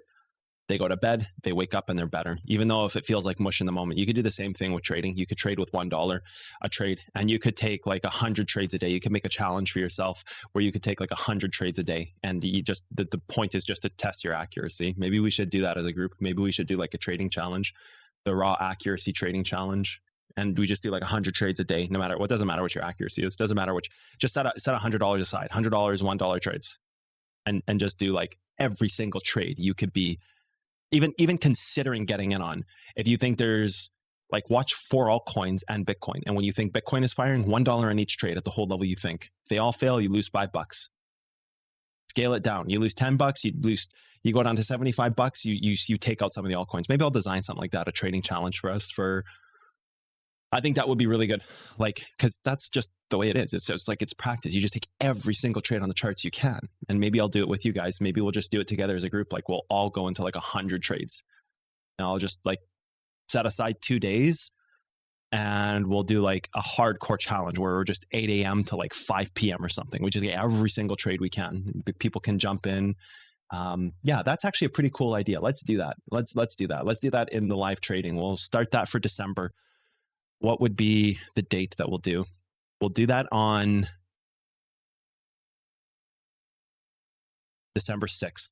They go to bed, they wake up and they're better. Even though if it feels like mush in the moment, you could do the same thing with trading. You could trade with $1 a trade, and you could take like 100 trades a day. You could make a challenge for yourself where you could take like 100 trades a day. And you just, the point is just to test your accuracy. Maybe we should do that as a group. Maybe we should do like a trading challenge, the raw accuracy trading challenge. And we just do like 100 trades a day, no matter what. Doesn't matter what your accuracy is. Doesn't matter which. Just set $100 aside. $100, $1 trades, and just do like every single trade you could be even considering getting in on. If you think there's like, watch 4 altcoins and Bitcoin, and when you think Bitcoin is firing, $1 on each trade at the whole level you think. If they all fail, you lose $5. Scale it down. You lose $10. You go down to $75. You take out some of the altcoins. Maybe I'll design something like that, a trading challenge for us. I think that would be really good, like, because that's just the way it is. It's just like, it's practice. You just take every single trade on the charts you can. And maybe I'll do it with you guys. Maybe we'll just do it together as a group. Like, we'll all go into like 100 trades. And I'll just like set aside 2 days, and we'll do like a hardcore challenge where we're just 8 a.m. to like 5 p.m. or something. We just get every single trade we can. People can jump in. Yeah, that's actually a pretty cool idea. Let's do that. Let's do that. Let's do that in the live trading. We'll start that for December. What would be the date that we'll do? We'll do that on December 6th.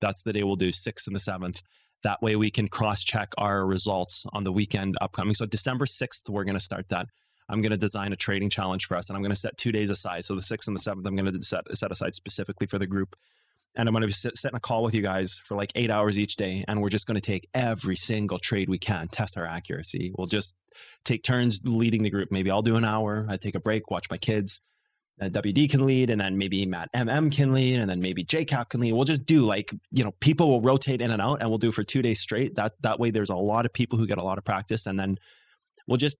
That's the day we'll do 6th and the 7th. That way we can cross-check our results on the weekend upcoming. So December 6th, we're going to start that. I'm going to design a trading challenge for us, and I'm going to set 2 days aside. So the 6th and the 7th, I'm going to set aside specifically for the group. And I'm going to be setting a call with you guys for like 8 hours each day. And we're just going to take every single trade we can, test our accuracy. We'll just take turns leading the group. Maybe I'll do an hour. I take a break, watch my kids. WD can lead, and then maybe Matt MM can lead, and then maybe JCap can lead. We'll just do like, people will rotate in and out, and we'll do for 2 days straight. That way there's a lot of people who get a lot of practice. And then we'll just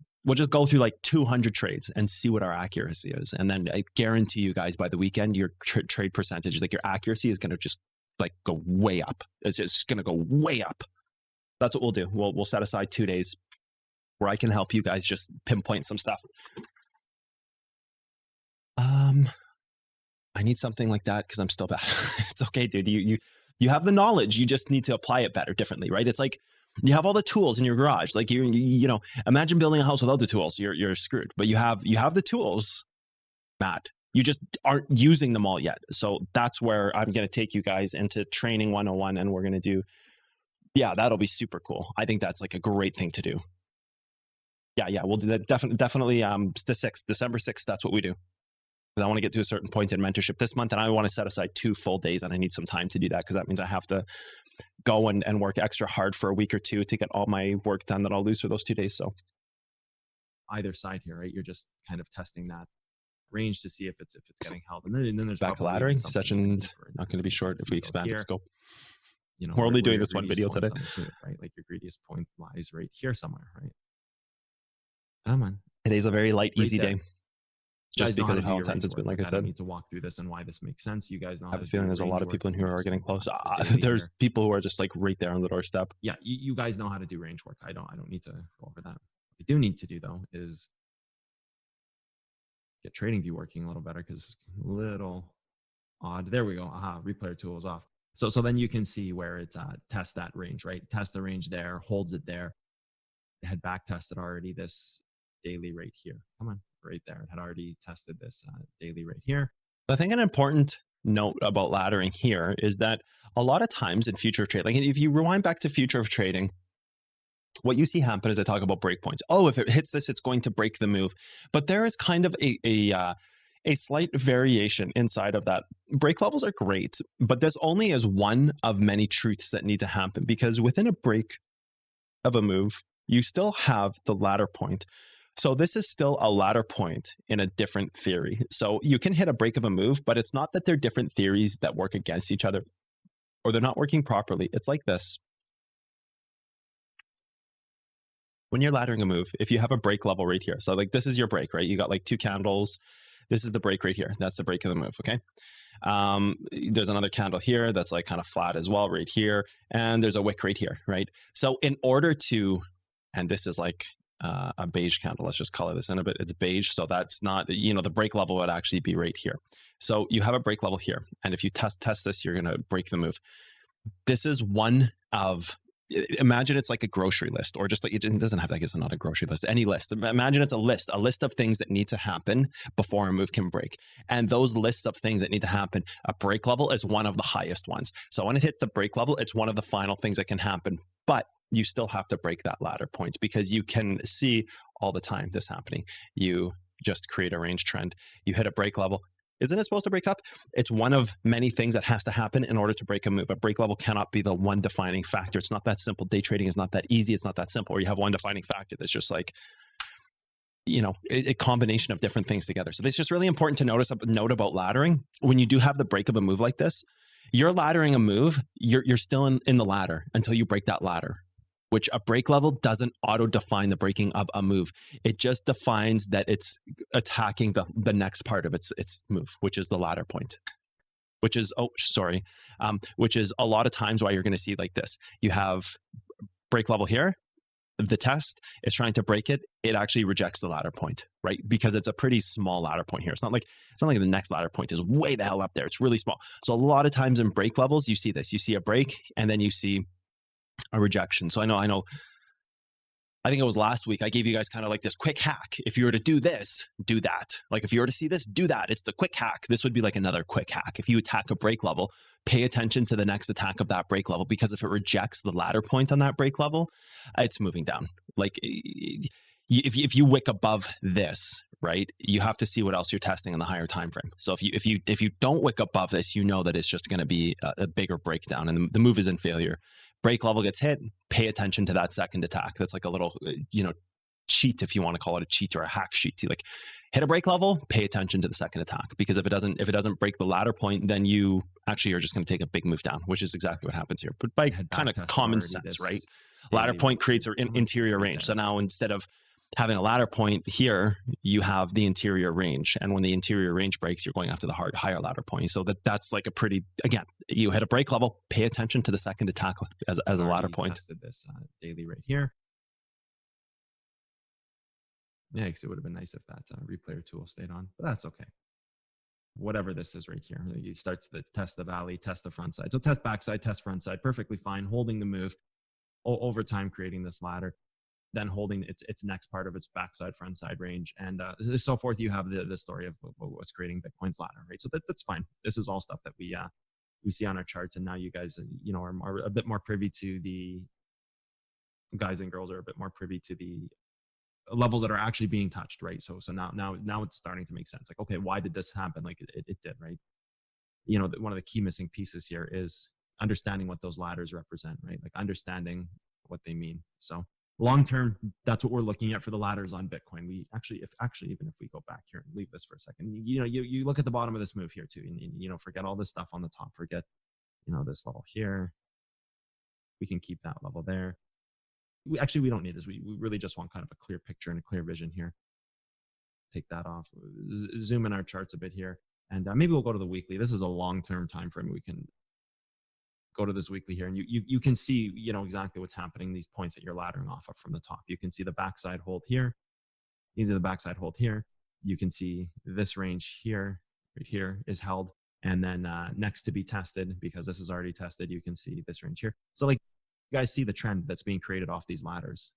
go through like 200 trades and see what our accuracy is. And then I guarantee you guys, by the weekend, your trade percentage, like your accuracy, is going to just like go way up. It's just going to go way up. That's what we'll do. We'll set aside 2 days where I can help you guys just pinpoint some stuff. I need something like that because I'm still bad. It's okay, dude. You have the knowledge. You just need to apply it better, differently, right? It's like, you have all the tools in your garage. Like you imagine building a house without the tools. You're screwed. But you have the tools, Matt. You just aren't using them all yet. So that's where I'm going to take you guys into training 101, and we're going to do. Yeah, that'll be super cool. I think that's like a great thing to do. Yeah, we'll do that. Definitely. The 6th, December 6th. That's what we do. I want to get to a certain point in mentorship this month, and I want to set aside 2 full days, and I need some time to do that because that means I have to go and work extra hard for a week or 2 to get all my work done that I'll lose for those 2 days. So either side here, right? You're just kind of testing that range to see if it's getting held, and then there's back to laddering session. Not going to be short if we expand the scope. We're only doing this one video today, right? Like your greediest point lies right here somewhere, right? Come on. Today's a very light, easy day. Just because of how intense intense it's been, like I said. I don't need to walk through this and why this makes sense. You guys know. I have a feeling there's a lot of people in here who are getting close. There's people who are just like right there on the doorstep. Yeah, you guys know how to do range work. I don't need to go over that. we do need to do though is get trading view working a little better because it's a little odd. There we go. Aha, replayer tool is off. So then you can see where it's test that range, right? Test the range there, holds it there. It had back tested already this daily rate here. Come on, right there. It had already tested this daily rate here. I think an important note about laddering here is that a lot of times in future trading, like if you rewind back to future of trading, what you see happen is I talk about breakpoints. Oh, if it hits this, it's going to break the move. But there is kind of a slight variation inside of that. Break levels are great, but this only is one of many truths that need to happen, because within a break of a move, you still have the ladder point. So this is still a ladder point in a different theory. So you can hit a break of a move, but it's not that they're different theories that work against each other or they're not working properly. It's like this. When you're laddering a move, if you have a break level right here, so like this is your break, right? You got like 2 candles. This is the break right here. That's the break of the move, okay? There's another candle here that's like kind of flat as well right here. And there's a wick right here, right? So in order to, and this is like a beige candle. Let's just color this in a bit. It's beige, so that's not, the break level would actually be right here. So you have a break level here. And if you test this, you're going to break the move. This is one of, imagine it's like a grocery list, or just like, it doesn't have, I guess, not a grocery list, any list. Imagine it's a list of things that need to happen before a move can break. And those lists of things that need to happen, a break level is one of the highest ones. So when it hits the break level, it's one of the final things that can happen. But you still have to break that ladder point, because you can see all the time this happening. You just create a range trend. You hit a break level. Isn't it supposed to break up? It's one of many things that has to happen in order to break a move. A break level cannot be the one defining factor. It's not that simple. Day trading is not that easy. It's not that simple, or you have one defining factor that's just like, a combination of different things together. So it's just really important to note about laddering. When you do have the break of a move like this, you're laddering a move, you're still in the ladder until you break that ladder, which a break level doesn't auto-define the breaking of a move. It just defines that it's attacking the next part of its move, which is the ladder point, which is a lot of times why you're going to see like this. You have break level here. The test is trying to break it. It actually rejects the ladder point, right? Because it's a pretty small ladder point here. It's not like the next ladder point is way the hell up there. It's really small. So a lot of times in break levels, you see this. You see a break, and then you see a rejection. So I know, I think it was last week, I gave you guys kind of like this quick hack. If you were to do this, do that. Like if you were to see this, do that. It's the quick hack. This would be like another quick hack. If you attack a break level, pay attention to the next attack of that break level, because if it rejects the ladder point on that break level, it's moving down. Like if you wick above this, right, you have to see what else you're testing in the higher time frame. So if you don't wick above this, you know that it's just going to be a bigger breakdown, and the move is in failure. Break level gets hit, pay attention to that second attack. That's like a little cheat, if you want to call it a cheat or a hack sheet. You like hit a break level, pay attention to the second attack, because if it doesn't break the ladder point, then you actually are just going to take a big move down, which is exactly what happens here. But by kind of common sense, right? Ladder point creates an interior range. So now instead of having a ladder point here, you have the interior range. And when the interior range breaks, you're going after the higher ladder point. So that's like a pretty, again, you hit a break level, pay attention to the second attack as a ladder point. Tested this daily right here. Yeah, because it would have been nice if that replayer tool stayed on, but that's okay. Whatever this is right here, it starts to test the valley, test the front side. So test backside, test front side, perfectly fine, holding the move over time, creating this ladder, then holding its next part of its backside, front side range, and so forth. You have the story of what's creating Bitcoin's ladder, right? So that's fine. This is all stuff that we see on our charts, and now you guys, are a bit more privy to the guys and girls are a bit more privy to the levels that are actually being touched, right? So now it's starting to make sense. Like, okay, why did this happen? Like it did, right? One of the key missing pieces here is understanding what those ladders represent, right? Like understanding what they mean. So long term, that's what we're looking at for the ladders on Bitcoin. We even if we go back here and leave this for a second, you look at the bottom of this move here too, and forget all this stuff on the top. Forget, this level here. We can keep that level there. We don't need this. We really just want kind of a clear picture and a clear vision here. Take that off. Zoom in our charts a bit here, and maybe we'll go to the weekly. This is a long-term time frame. We can go to this weekly here, and you can see, you know, exactly what's happening, these points that you're laddering off of from the top. You can see the backside hold here. These are the backside hold here. You can see this range here, right here is held. And then next to be tested, because this is already tested, you can see this range here. So like, you guys see the trend that's being created off these ladders.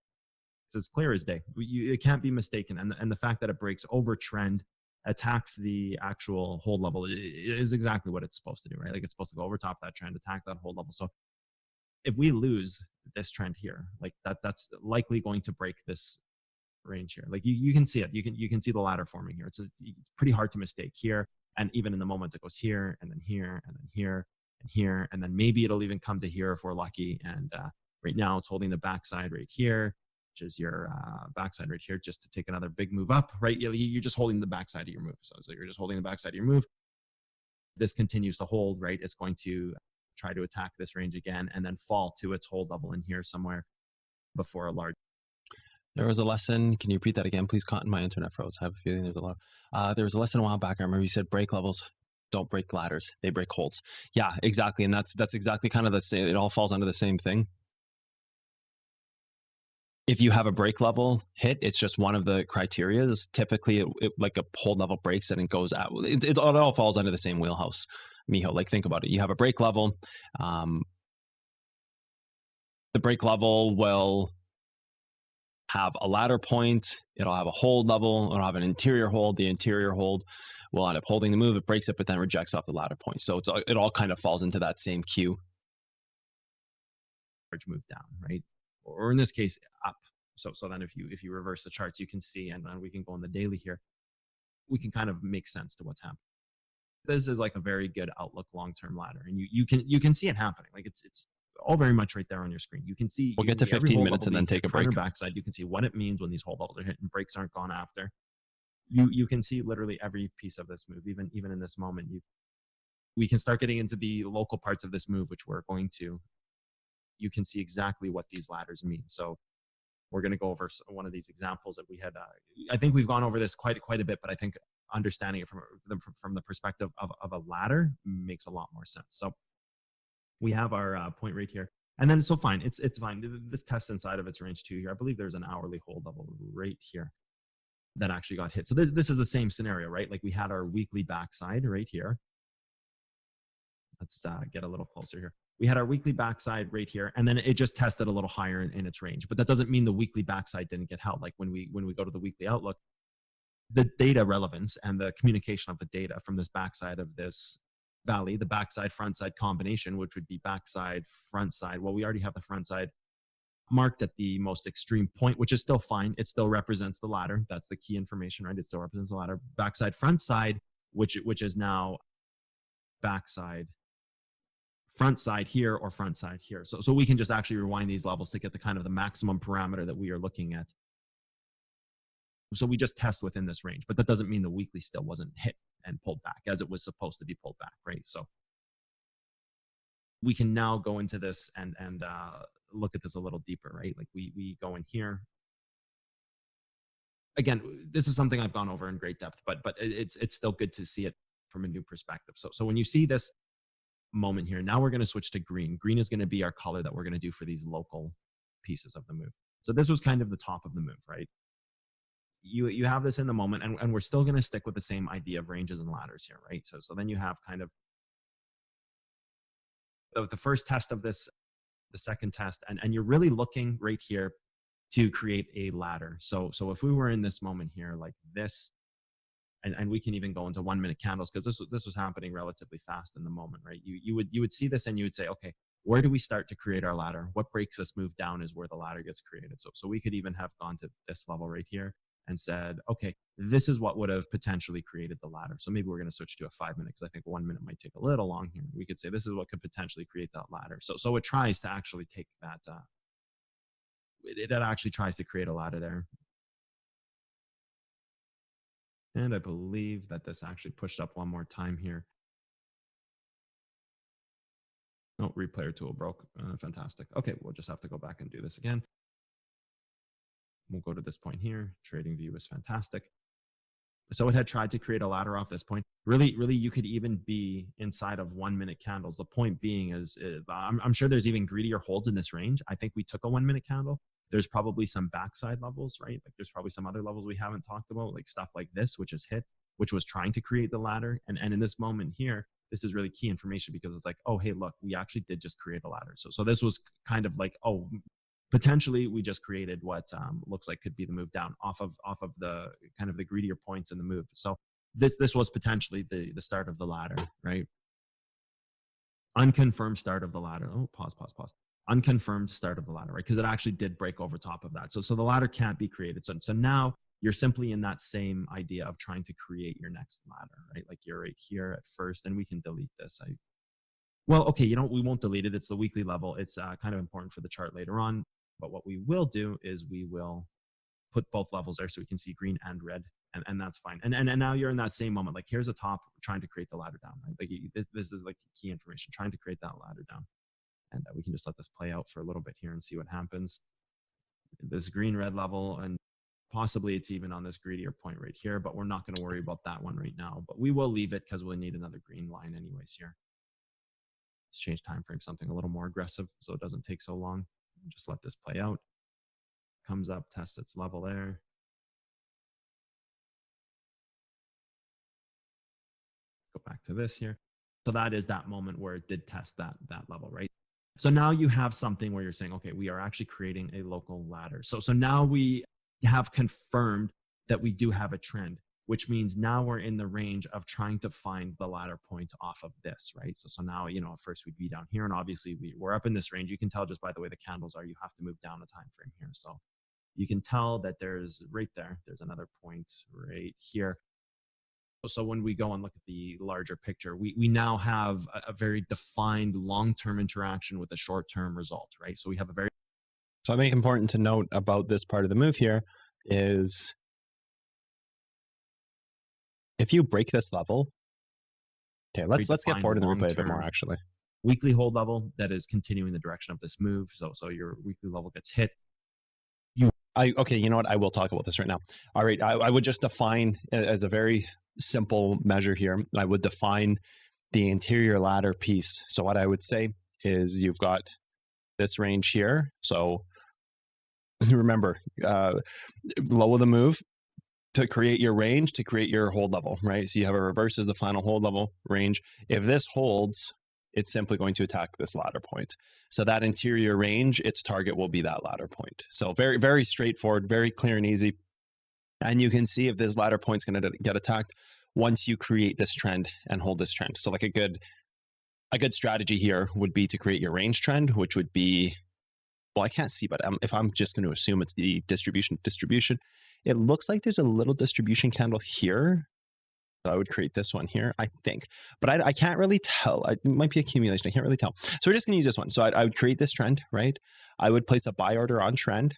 It's as clear as day. It can't be mistaken. And the fact that it breaks over trend, attacks the actual hold level, is exactly what it's supposed to do, right? Like, it's supposed to go over top of that trend, attack that hold level. So if we lose this trend here, like that's likely going to break this range here. Like, you can see it. You can see the ladder forming here. It's pretty hard to mistake here. And even in the moment, it goes here and then here and then here and here, and then maybe it'll even come to here if we're lucky. And right now, it's holding the backside right here, which is your backside right here, just to take another big move up, right? You're just holding the backside of your move. So you're just holding the backside of your move. This continues to hold, right? It's going to try to attack this range again and then fall to its hold level in here somewhere before a large. There was a lesson. Can you repeat that again, please, Cotton? My internet froze. I have a feeling there's a lot. There was a lesson a while back. I remember you said break levels don't break ladders; they break holds. Yeah, exactly, and that's exactly kind of the same. It all falls under the same thing. If you have a break level hit, it's just one of the criteria. Typically, like a hold level breaks and it goes out. It all falls under the same wheelhouse. Miho, like, think about it. You have a break level. The break level will have a ladder point, it'll have a hold level, it'll have an interior hold. The interior hold will end up holding the move, it breaks it, but then rejects off the ladder point. So it all kind of falls into that same queue. Large move down, right? Or in this case, up. So then if you reverse the charts, you can see, and we can go on the daily here, we can kind of make sense to what's happening. This is like a very good outlook long-term ladder, and you can see it happening. Like, it's all very much right there on your screen. You can see. We'll get to 15 minutes and then take a break. Front or backside, you can see what it means when these hold levels are hit and breaks aren't gone after. You can see literally every piece of this move, even in this moment. We can start getting into the local parts of this move, which we're going to. You can see exactly what these ladders mean. So we're going to go over one of these examples that we had. I think we've gone over this quite a bit, but I think understanding it from the perspective of a ladder makes a lot more sense. So we have our point right here, and then so fine, it's fine. This test inside of its range 2 here. I believe there's an hourly hold level right here that actually got hit. So this is the same scenario, right? Like, we had our weekly backside right here. Let's get a little closer here. We had our weekly backside right here, and then it just tested a little higher in its range. But that doesn't mean the weekly backside didn't get held. Like, when we go to the weekly outlook, the data relevance and the communication of the data from this backside of this valley, the backside front side combination, which would be backside front side. Well, we already have the front side marked at the most extreme point, which is still fine. It still represents the ladder. That's the key information, right? It still represents the ladder. Backside front side, which is now backside front side here or front side here. So we can just actually rewind these levels to get the kind of the maximum parameter that we are looking at. So we just test within this range, but that doesn't mean the weekly still wasn't hit and pulled back as it was supposed to be pulled back, right? So we can now go into this and look at this a little deeper, right? Like, we go in here. Again, this is something I've gone over in great depth, but it's still good to see it from a new perspective. So when you see this moment here, now we're going to switch to green. Green is going to be our color that we're going to do for these local pieces of the move. So this was kind of the top of the move, right? You have this in the moment, and we're still going to stick with the same idea of ranges and ladders here, right? So then you have kind of the first test of this, the second test, and you're really looking right here to create a ladder. So if we were in this moment here like this, and we can even go into 1 minute candles, because this was happening relatively fast in the moment, right? You would see this and you would say, okay, where do we start to create our ladder? What breaks this move down is where the ladder gets created. So we could even have gone to this level right here and said, okay, this is what would have potentially created the ladder. So maybe we're going to switch to a 5 minute, because I think 1 minute might take a little long here. We could say this is what could potentially create that ladder. So it tries to actually take that, it actually tries to create a ladder there. And I believe that this actually pushed up one more time here. Oh, replayer tool broke. Fantastic. Okay, we'll just have to go back and do this again. We'll go to this point here. Trading view is fantastic. So it had tried to create a ladder off this point. Really, you could even be inside of 1 minute candles. The point being is, I'm sure there's even greedier holds in this range. I think we took a 1 minute candle. There's probably some backside levels, right? Like there's probably some other levels we haven't talked about, like stuff like this, which is hit, which was trying to create the ladder. And in this moment here, this is really key information because it's like, oh, hey, look, we actually did just create a ladder. So this was kind of like, oh, potentially we just created what looks like could be the move down off of the kind of the greedier points in the move. So this was potentially the start of the ladder, right? Unconfirmed start of the ladder. Oh, pause. Unconfirmed start of the ladder, right? Because it actually did break over top of that. So the ladder can't be created. So now you're simply in that same idea of trying to create your next ladder, right? Like you're right here at first, and we can delete this. Well, okay, we won't delete it. It's the weekly level. It's kind of important for the chart later on. But what we will do is we will put both levels there so we can see green and red, and that's fine. And now you're in that same moment. Like here's a top trying to create the ladder down, right? Like this is like key information, trying to create that ladder down. And we can just let this play out for a little bit here and see what happens. This green-red level, and possibly it's even on this greedier point right here, but we're not going to worry about that one right now. But we will leave it because we'll need another green line anyways here. Let's change time frame something a little more aggressive so it doesn't take so long. Just let this play out. Comes up, tests its level there. Go back to this here. So that is that moment where it did test that level, right? So now you have something where you're saying, okay, we are actually creating a local ladder. So now we have confirmed that we do have a trend, which means now we're in the range of trying to find the ladder point off of this, right? So now, at first we'd be down here, and obviously we're up in this range. You can tell just by the way the candles are, you have to move down a time frame here. So you can tell that there's another point right here. So when we go and look at the larger picture, we now have a very defined long-term interaction with a short-term result, right? So we have a very... So I think important to note about this part of the move here is if you break this level, okay, let's get forward in the replay a bit more actually. Weekly hold level that is continuing the direction of this move. So your weekly level gets hit. Okay, you know what? I will talk about this right now. All right, I would just define as a very simple measure here. I would define the interior ladder piece. So what I would say is you've got this range here. So remember, low of the move to create your range, to create your hold level, right? So you have a reverse as the final hold level range. If this holds, it's simply going to attack this ladder point. So that interior range, its target will be that ladder point. So very, very straightforward, very clear and easy. And you can see if this ladder point's going to get attacked once you create this trend and hold this trend. So like a good strategy here would be to create your range trend, which would be, well, I can't see, but if I'm just going to assume it's the distribution, it looks like there's a little distribution candle here. So I would create this one here, I think. But I can't really tell. It might be accumulation. I can't really tell. So we're just going to use this one. So I would create this trend, right? I would place a buy order on trend,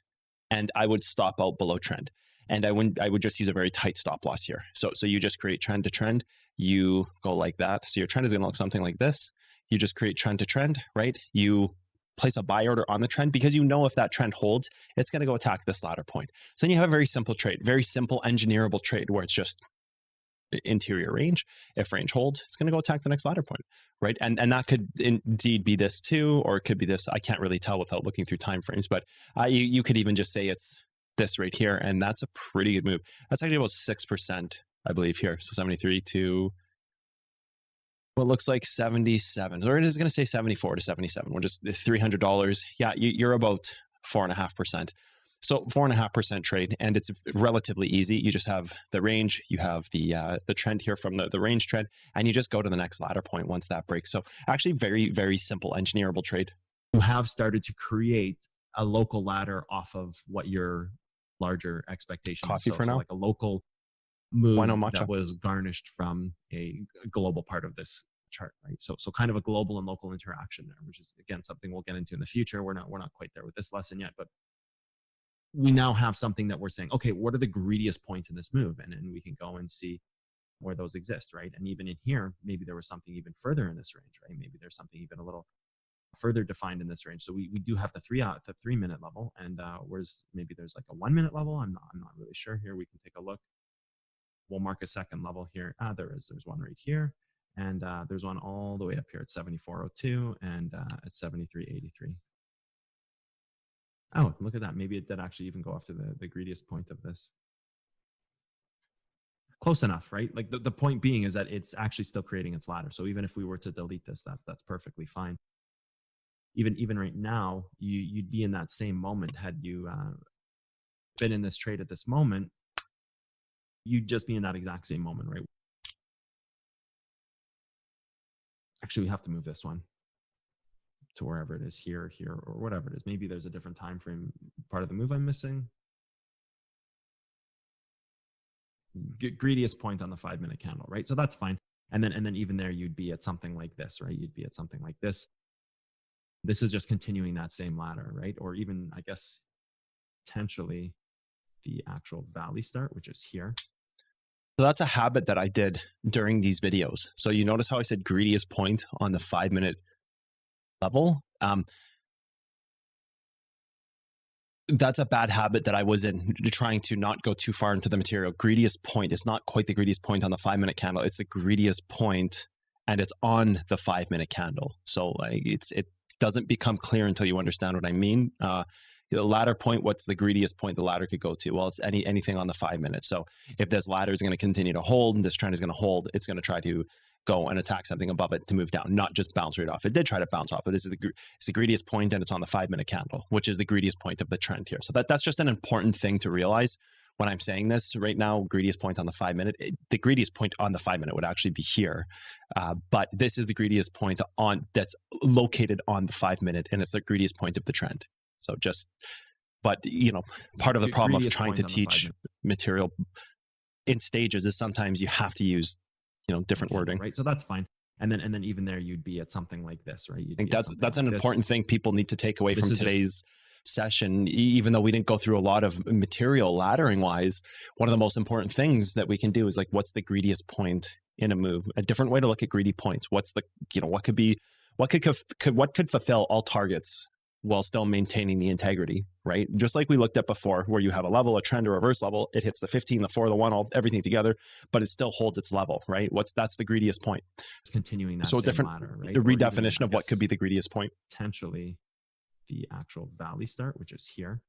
and I would stop out below trend. And I would just use a very tight stop loss here. So you just create trend to trend. You go like that. So your trend is going to look something like this. You just create trend to trend, right? You place a buy order on the trend because you know if that trend holds, it's going to go attack this ladder point. So then you have a very simple trade, very simple engineerable trade where it's just interior range. If range holds, it's going to go attack the next ladder point, right? And that could indeed be this too, or it could be this. I can't really tell without looking through time frames, but you could even just say it's this right here, and that's a pretty good move. That's actually about 6%, I believe here. So 73 to what looks like 77, or it is going to say 74 to 77. We're just $300. Yeah, you're about 4.5%. So 4.5% trade, and it's relatively easy. You just have the range, you have the trend here from the range trend, and you just go to the next ladder point once that breaks. So actually very, very simple engineerable trade. You have started to create a local ladder off of what your larger expectation Coffee is. for now? So like a local move Why no matcha? that was garnished from a global part of this chart, right? So kind of a global and local interaction there, which is again something we'll get into in the future. We're not quite there with this lesson yet, but we now have something that we're saying, okay, what are the greediest points in this move? And we can go and see where those exist, right? And even in here, maybe there was something even further in this range, right? Maybe there's something even a little further defined in this range. So we do have the 3 minute level, and whereas maybe there's like a 1 minute level. I'm not really sure here. We can take a look. we'll mark a second level here. There's one right here. And there's one all the way up here at 74.02 and at 73.83. Oh, look at that. Maybe it did actually even go after the greediest point of this. Close enough, right? Like the point being is that it's actually still creating its ladder. So even if we were to delete this, that's perfectly fine. Even right now, you'd be in that same moment had you been in this trade at this moment. You'd just be in that exact same moment, right? Actually, we have to move this one to wherever it is, here, or whatever it is. Maybe there's a different time frame part of the move I'm missing. Greediest point on the 5-minute candle, right? So that's fine. And then even there, you'd be at something like this, right? You'd be at something like this. This is just continuing that same ladder, right? Or even, I guess, potentially the actual valley start, which is here. So that's a habit that I did during these videos. So you notice how I said greediest point on the 5-minute level? That's a bad habit that I was in, trying to not go too far into the material. Greediest point is not quite the greediest point on the 5-minute candle. It's the greediest point, and it's on the 5-minute candle. So it doesn't become clear until you understand what I mean. The ladder point, what's the greediest point the ladder could go to? Well, it's anything on the 5 minutes. So if this ladder is going to continue to hold and this trend is going to hold, it's going to try to go and attack something above it to move down, not just bounce right off. It did try to bounce off, but it's the greediest point, and it's on the 5-minute candle, which is the greediest point of the trend here. So that's just an important thing to realize when I'm saying this right now. Greediest point on the 5-minute, the greediest point on the 5-minute would actually be here, but this is the greediest point on that's located on the 5-minute, and it's the greediest point of the trend. So but part of the problem of trying to teach material in stages is sometimes you have to use different wording, right? So that's fine. And then even there, you'd be at something like this, right? I think that's an important thing people need to take away from today's session. Even though we didn't go through a lot of material laddering wise, one of the most important things that we can do is like, what's the greediest point in a move? A different way to look at greedy points. What's the what could fulfill all targets while still maintaining the integrity, right? Just like we looked at before, where you have a level, a trend, or a reverse level, it hits the 15, the 4, the 1, everything together, but it still holds its level, right? That's the greediest point. It's continuing that so same different ladder, right? The redefinition of what could be the greediest point. Potentially the actual valley start, which is here.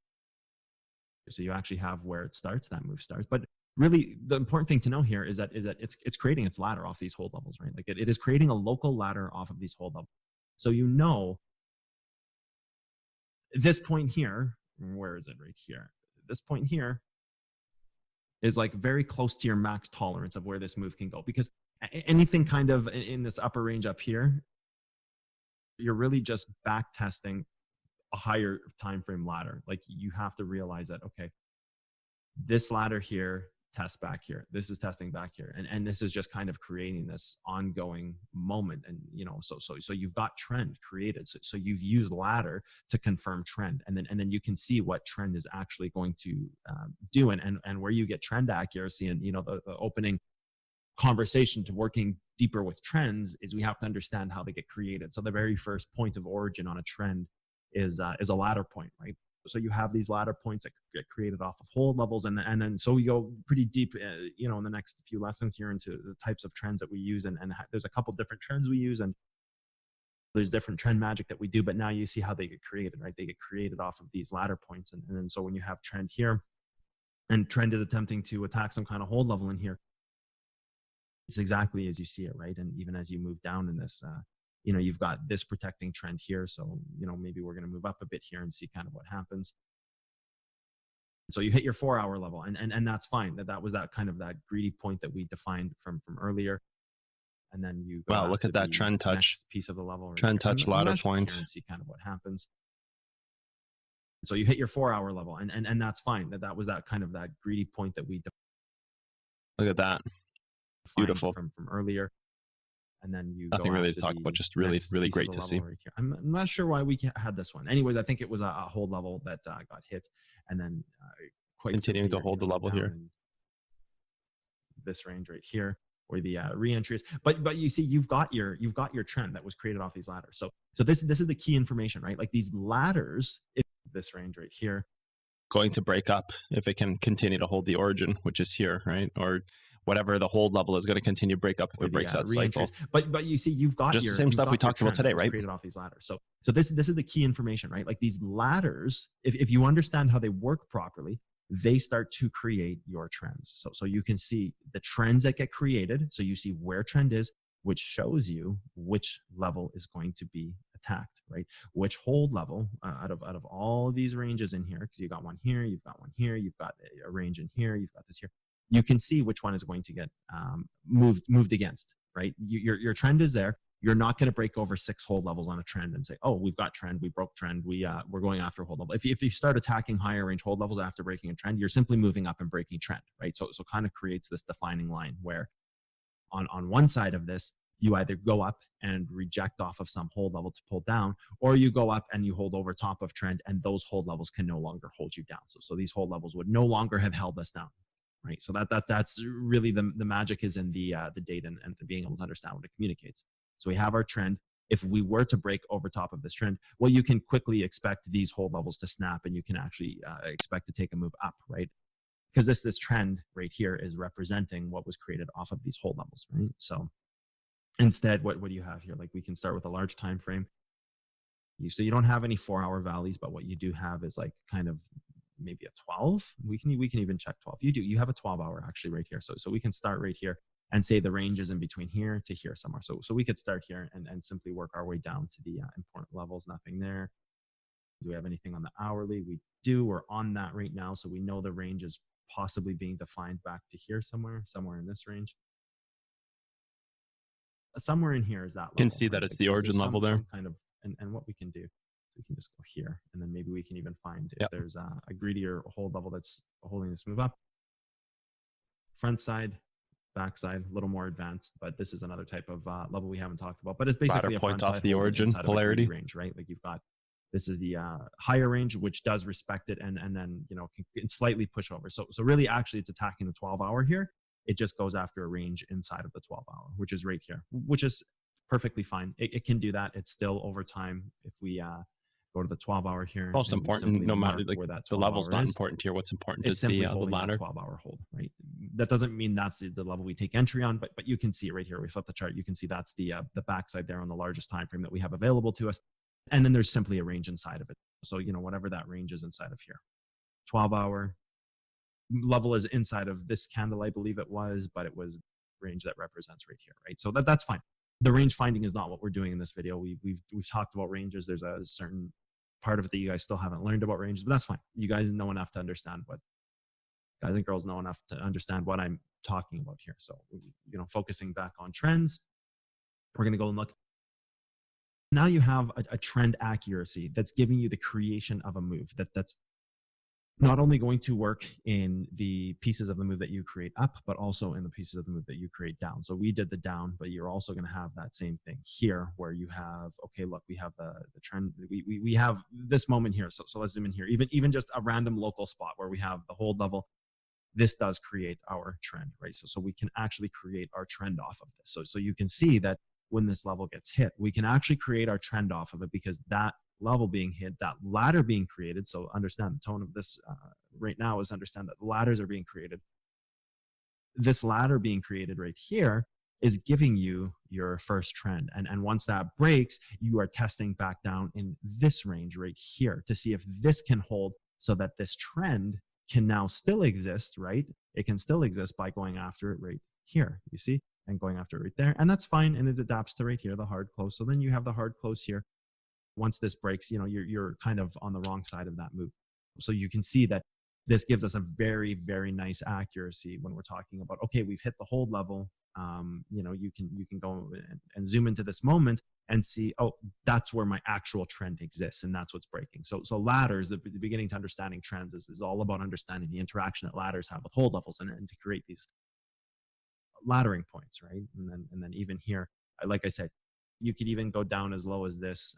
So you actually have where it starts, that move starts. But really, the important thing to know here is that it's creating its ladder off these hold levels, right? Like it is creating a local ladder off of these hold levels. So this point here, where is it? Right here. This point here is like very close to your max tolerance of where this move can go, because anything kind of in this upper range up here, you're really just back testing a higher time frame ladder. Like you have to realize that, okay, this ladder here tests back here, this is testing back here, and this is just kind of creating this ongoing moment. And so you've got trend created, so you've used ladder to confirm trend, and then you can see what trend is actually going to do, and where you get trend accuracy. And the opening conversation to working deeper with trends is we have to understand how they get created. So the very first point of origin on a trend is a ladder point, right? So you have these ladder points that get created off of hold levels, and then so we go pretty deep, in the next few lessons here into the types of trends that we use, and there's a couple different trends we use, and there's different trend magic that we do. But now you see how they get created, right? They get created off of these ladder points, and then so when you have trend here, and trend is attempting to attack some kind of hold level in here, it's exactly as you see it, right? And even as you move down in this, you've got this protecting trend here. So, maybe we're going to move up a bit here and see kind of what happens. So you hit your 4-hour level, and that's fine. That was that kind of that greedy point that we defined from earlier. And then you go, wow, look at that trend touch piece of the level. Right trend touch ladder point, and see kind of what happens. So you hit your 4-hour level, and that's fine. That was that kind of that greedy point that we defined. Look at that. Beautiful. From earlier. And then you nothing really to talk about, just really great to see. Right here. I'm not sure why we had this one. Anyways, I think it was a hold level that got hit, and then quite continuing to hold the level here. This range right here, where the re-entry is. But you see, you've got your trend that was created off these ladders. So this is the key information, right? Like these ladders, this range right here, going to break up if it can continue to hold the origin, which is here, right? Or whatever the hold level is going to continue to break up if or it breaks the that cycle. But you see, you've got Just the your same stuff we talked about trend today, that was right? created off these ladders. So this is the key information, right? Like these ladders, if you understand how they work properly, they start to create your trends. So you can see the trends that get created. So you see where trend is, which shows you which level is going to be attacked, right? Which hold level out of all of these ranges in here, because you've got one here, you've got one here, you've got a range in here, you've got this here. You can see which one is going to get moved against, right? Your trend is there. You're not going to break over 6 hold levels on a trend and say, oh, we've got trend, we broke trend, we're going after hold level. If you start attacking higher range hold levels after breaking a trend, you're simply moving up and breaking trend, right? So kind of creates this defining line where on one side of this, you either go up and reject off of some hold level to pull down, or you go up and you hold over top of trend, and those hold levels can no longer hold you down. So these hold levels would no longer have held us down, right? So that's really the magic is in the data and being able to understand what it communicates. So we have our trend. If we were to break over top of this trend, well, you can quickly expect these hold levels to snap, and you can actually expect to take a move up, right? Because this trend right here is representing what was created off of these hold levels, right? So instead, what do you have here? Like we can start with a large time frame. So you don't have any 4-hour valleys, but what you do have is like kind of maybe a 12. We can even check 12. You have a 12-hour actually right here. So we can start right here and say the range is in between here to here somewhere. So we could start here and simply work our way down to the important levels. Nothing there. Do we have anything on the hourly? We do. We're on that right now. So we know the range is possibly being defined back to here somewhere in this range. Somewhere in here is that level. You can see that it's the origin level there. Some kind of, and what we can do, so we can just go here, and then maybe we can even find if there's a greedier hold level that's holding this move up. Front side, back side, a little more advanced, but this is another type of level we haven't talked about. But it's basically a point front off the origin polarity range, right? Like you've got, this is the higher range, which does respect it, and then can slightly push over. So really, actually, it's attacking the 12-hour here. It just goes after a range inside of the 12-hour, which is right here, which is perfectly fine. It can do that. It's still over time. If we go to the 12-hour here, most important, no matter like where that the level's not important here. What's important is the ladder. 12-hour hold, right? That doesn't mean that's the level we take entry on, but you can see it right here. We flip the chart. You can see that's the backside there on the largest time frame that we have available to us. And then there's simply a range inside of it. So, whatever that range is inside of here. 12-hour level is inside of this candle, I believe it was, but it was range that represents right here, right? So that's fine. The range finding is not what we're doing in this video. We've talked about ranges. There's a certain part of it that you guys still haven't learned about ranges, but that's fine. You guys know enough to understand guys and girls know enough to understand what I'm talking about here. So, focusing back on trends, we're going to go and look. Now you have a trend accuracy that's giving you the creation of a move that's not only going to work in the pieces of the move that you create up, but also in the pieces of the move that you create down. So we did the down, but you're also going to have that same thing here where you have, okay, look, we have the trend. We have this moment here. So let's zoom in here. Even just a random local spot where we have the hold level, this does create our trend, right? So we can actually create our trend off of this. So you can see that when this level gets hit, we can actually create our trend off of it because that level being hit, that ladder being created. So understand the tone of this right now is understand that ladders are being created. This ladder being created right here is giving you your first trend. And once that breaks, you are testing back down in this range right here to see if this can hold so that this trend can now still exist, right? It can still exist by going after it right here, you see, and going after it right there. And that's fine. And it adapts to right here, the hard close. So then you have the hard close here. Once this breaks, you're kind of on the wrong side of that move. So you can see that this gives us a very, very nice accuracy when we're talking about, okay, we've hit the hold level. You can go and zoom into this moment and see, oh, that's where my actual trend exists, and that's what's breaking. So ladders, the beginning to understanding trends is all about understanding the interaction that ladders have with hold levels and to create these laddering points, right? And then even here, like I said, you could even go down as low as this.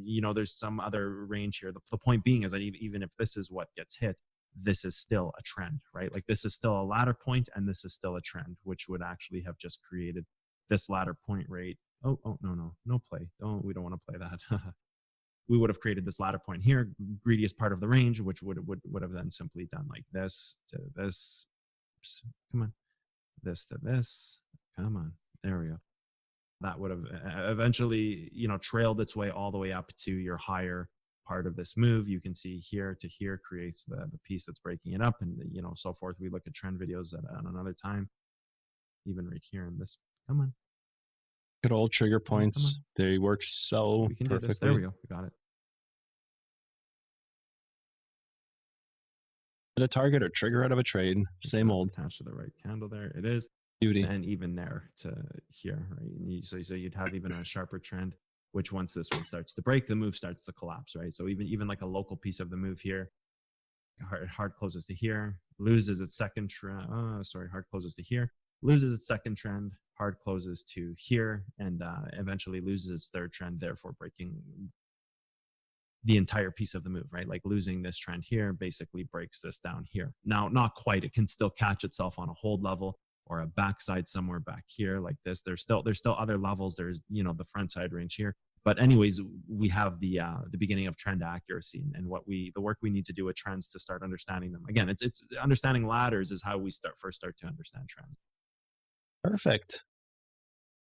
There's some other range here. The point being is that even if this is what gets hit, this is still a trend, right? Like this is still a ladder point and this is still a trend, which would actually have just created this ladder point rate. Oh, no play. We don't want to play that. We would have created this ladder point here, greediest part of the range, which would have then simply done like this to this. Oops, come on. this to this. Come on, there we go. That would have eventually, trailed its way all the way up to your higher part of this move. You can see here to here creates the piece that's breaking it up, and so forth. We look at trend videos at another time. Even right here in this, come on, Good old trigger come on. points. They work so We can do perfectly. this. There we go. We got it. Hit a target or trigger out of a trade. Make Same sure old it's attached to the right candle. There it is. beauty. And even there to here, right? So you'd have even a sharper trend, which once this one starts to break, the move starts to collapse, right? So even like a local piece of the move here, hard closes to here, loses its second trend. Hard closes to here, loses its second trend, hard closes to here, and eventually loses its third trend, therefore breaking the entire piece of the move, right? Like losing this trend here basically breaks this down here. Now, not quite. It can still catch itself on a hold level or a backside somewhere back here like this. There's still other levels. There's the front side range here. But anyways, we have the beginning of trend accuracy and the work we need to do with trends to start understanding them. Again, it's understanding ladders is how we first start to understand trends. Perfect.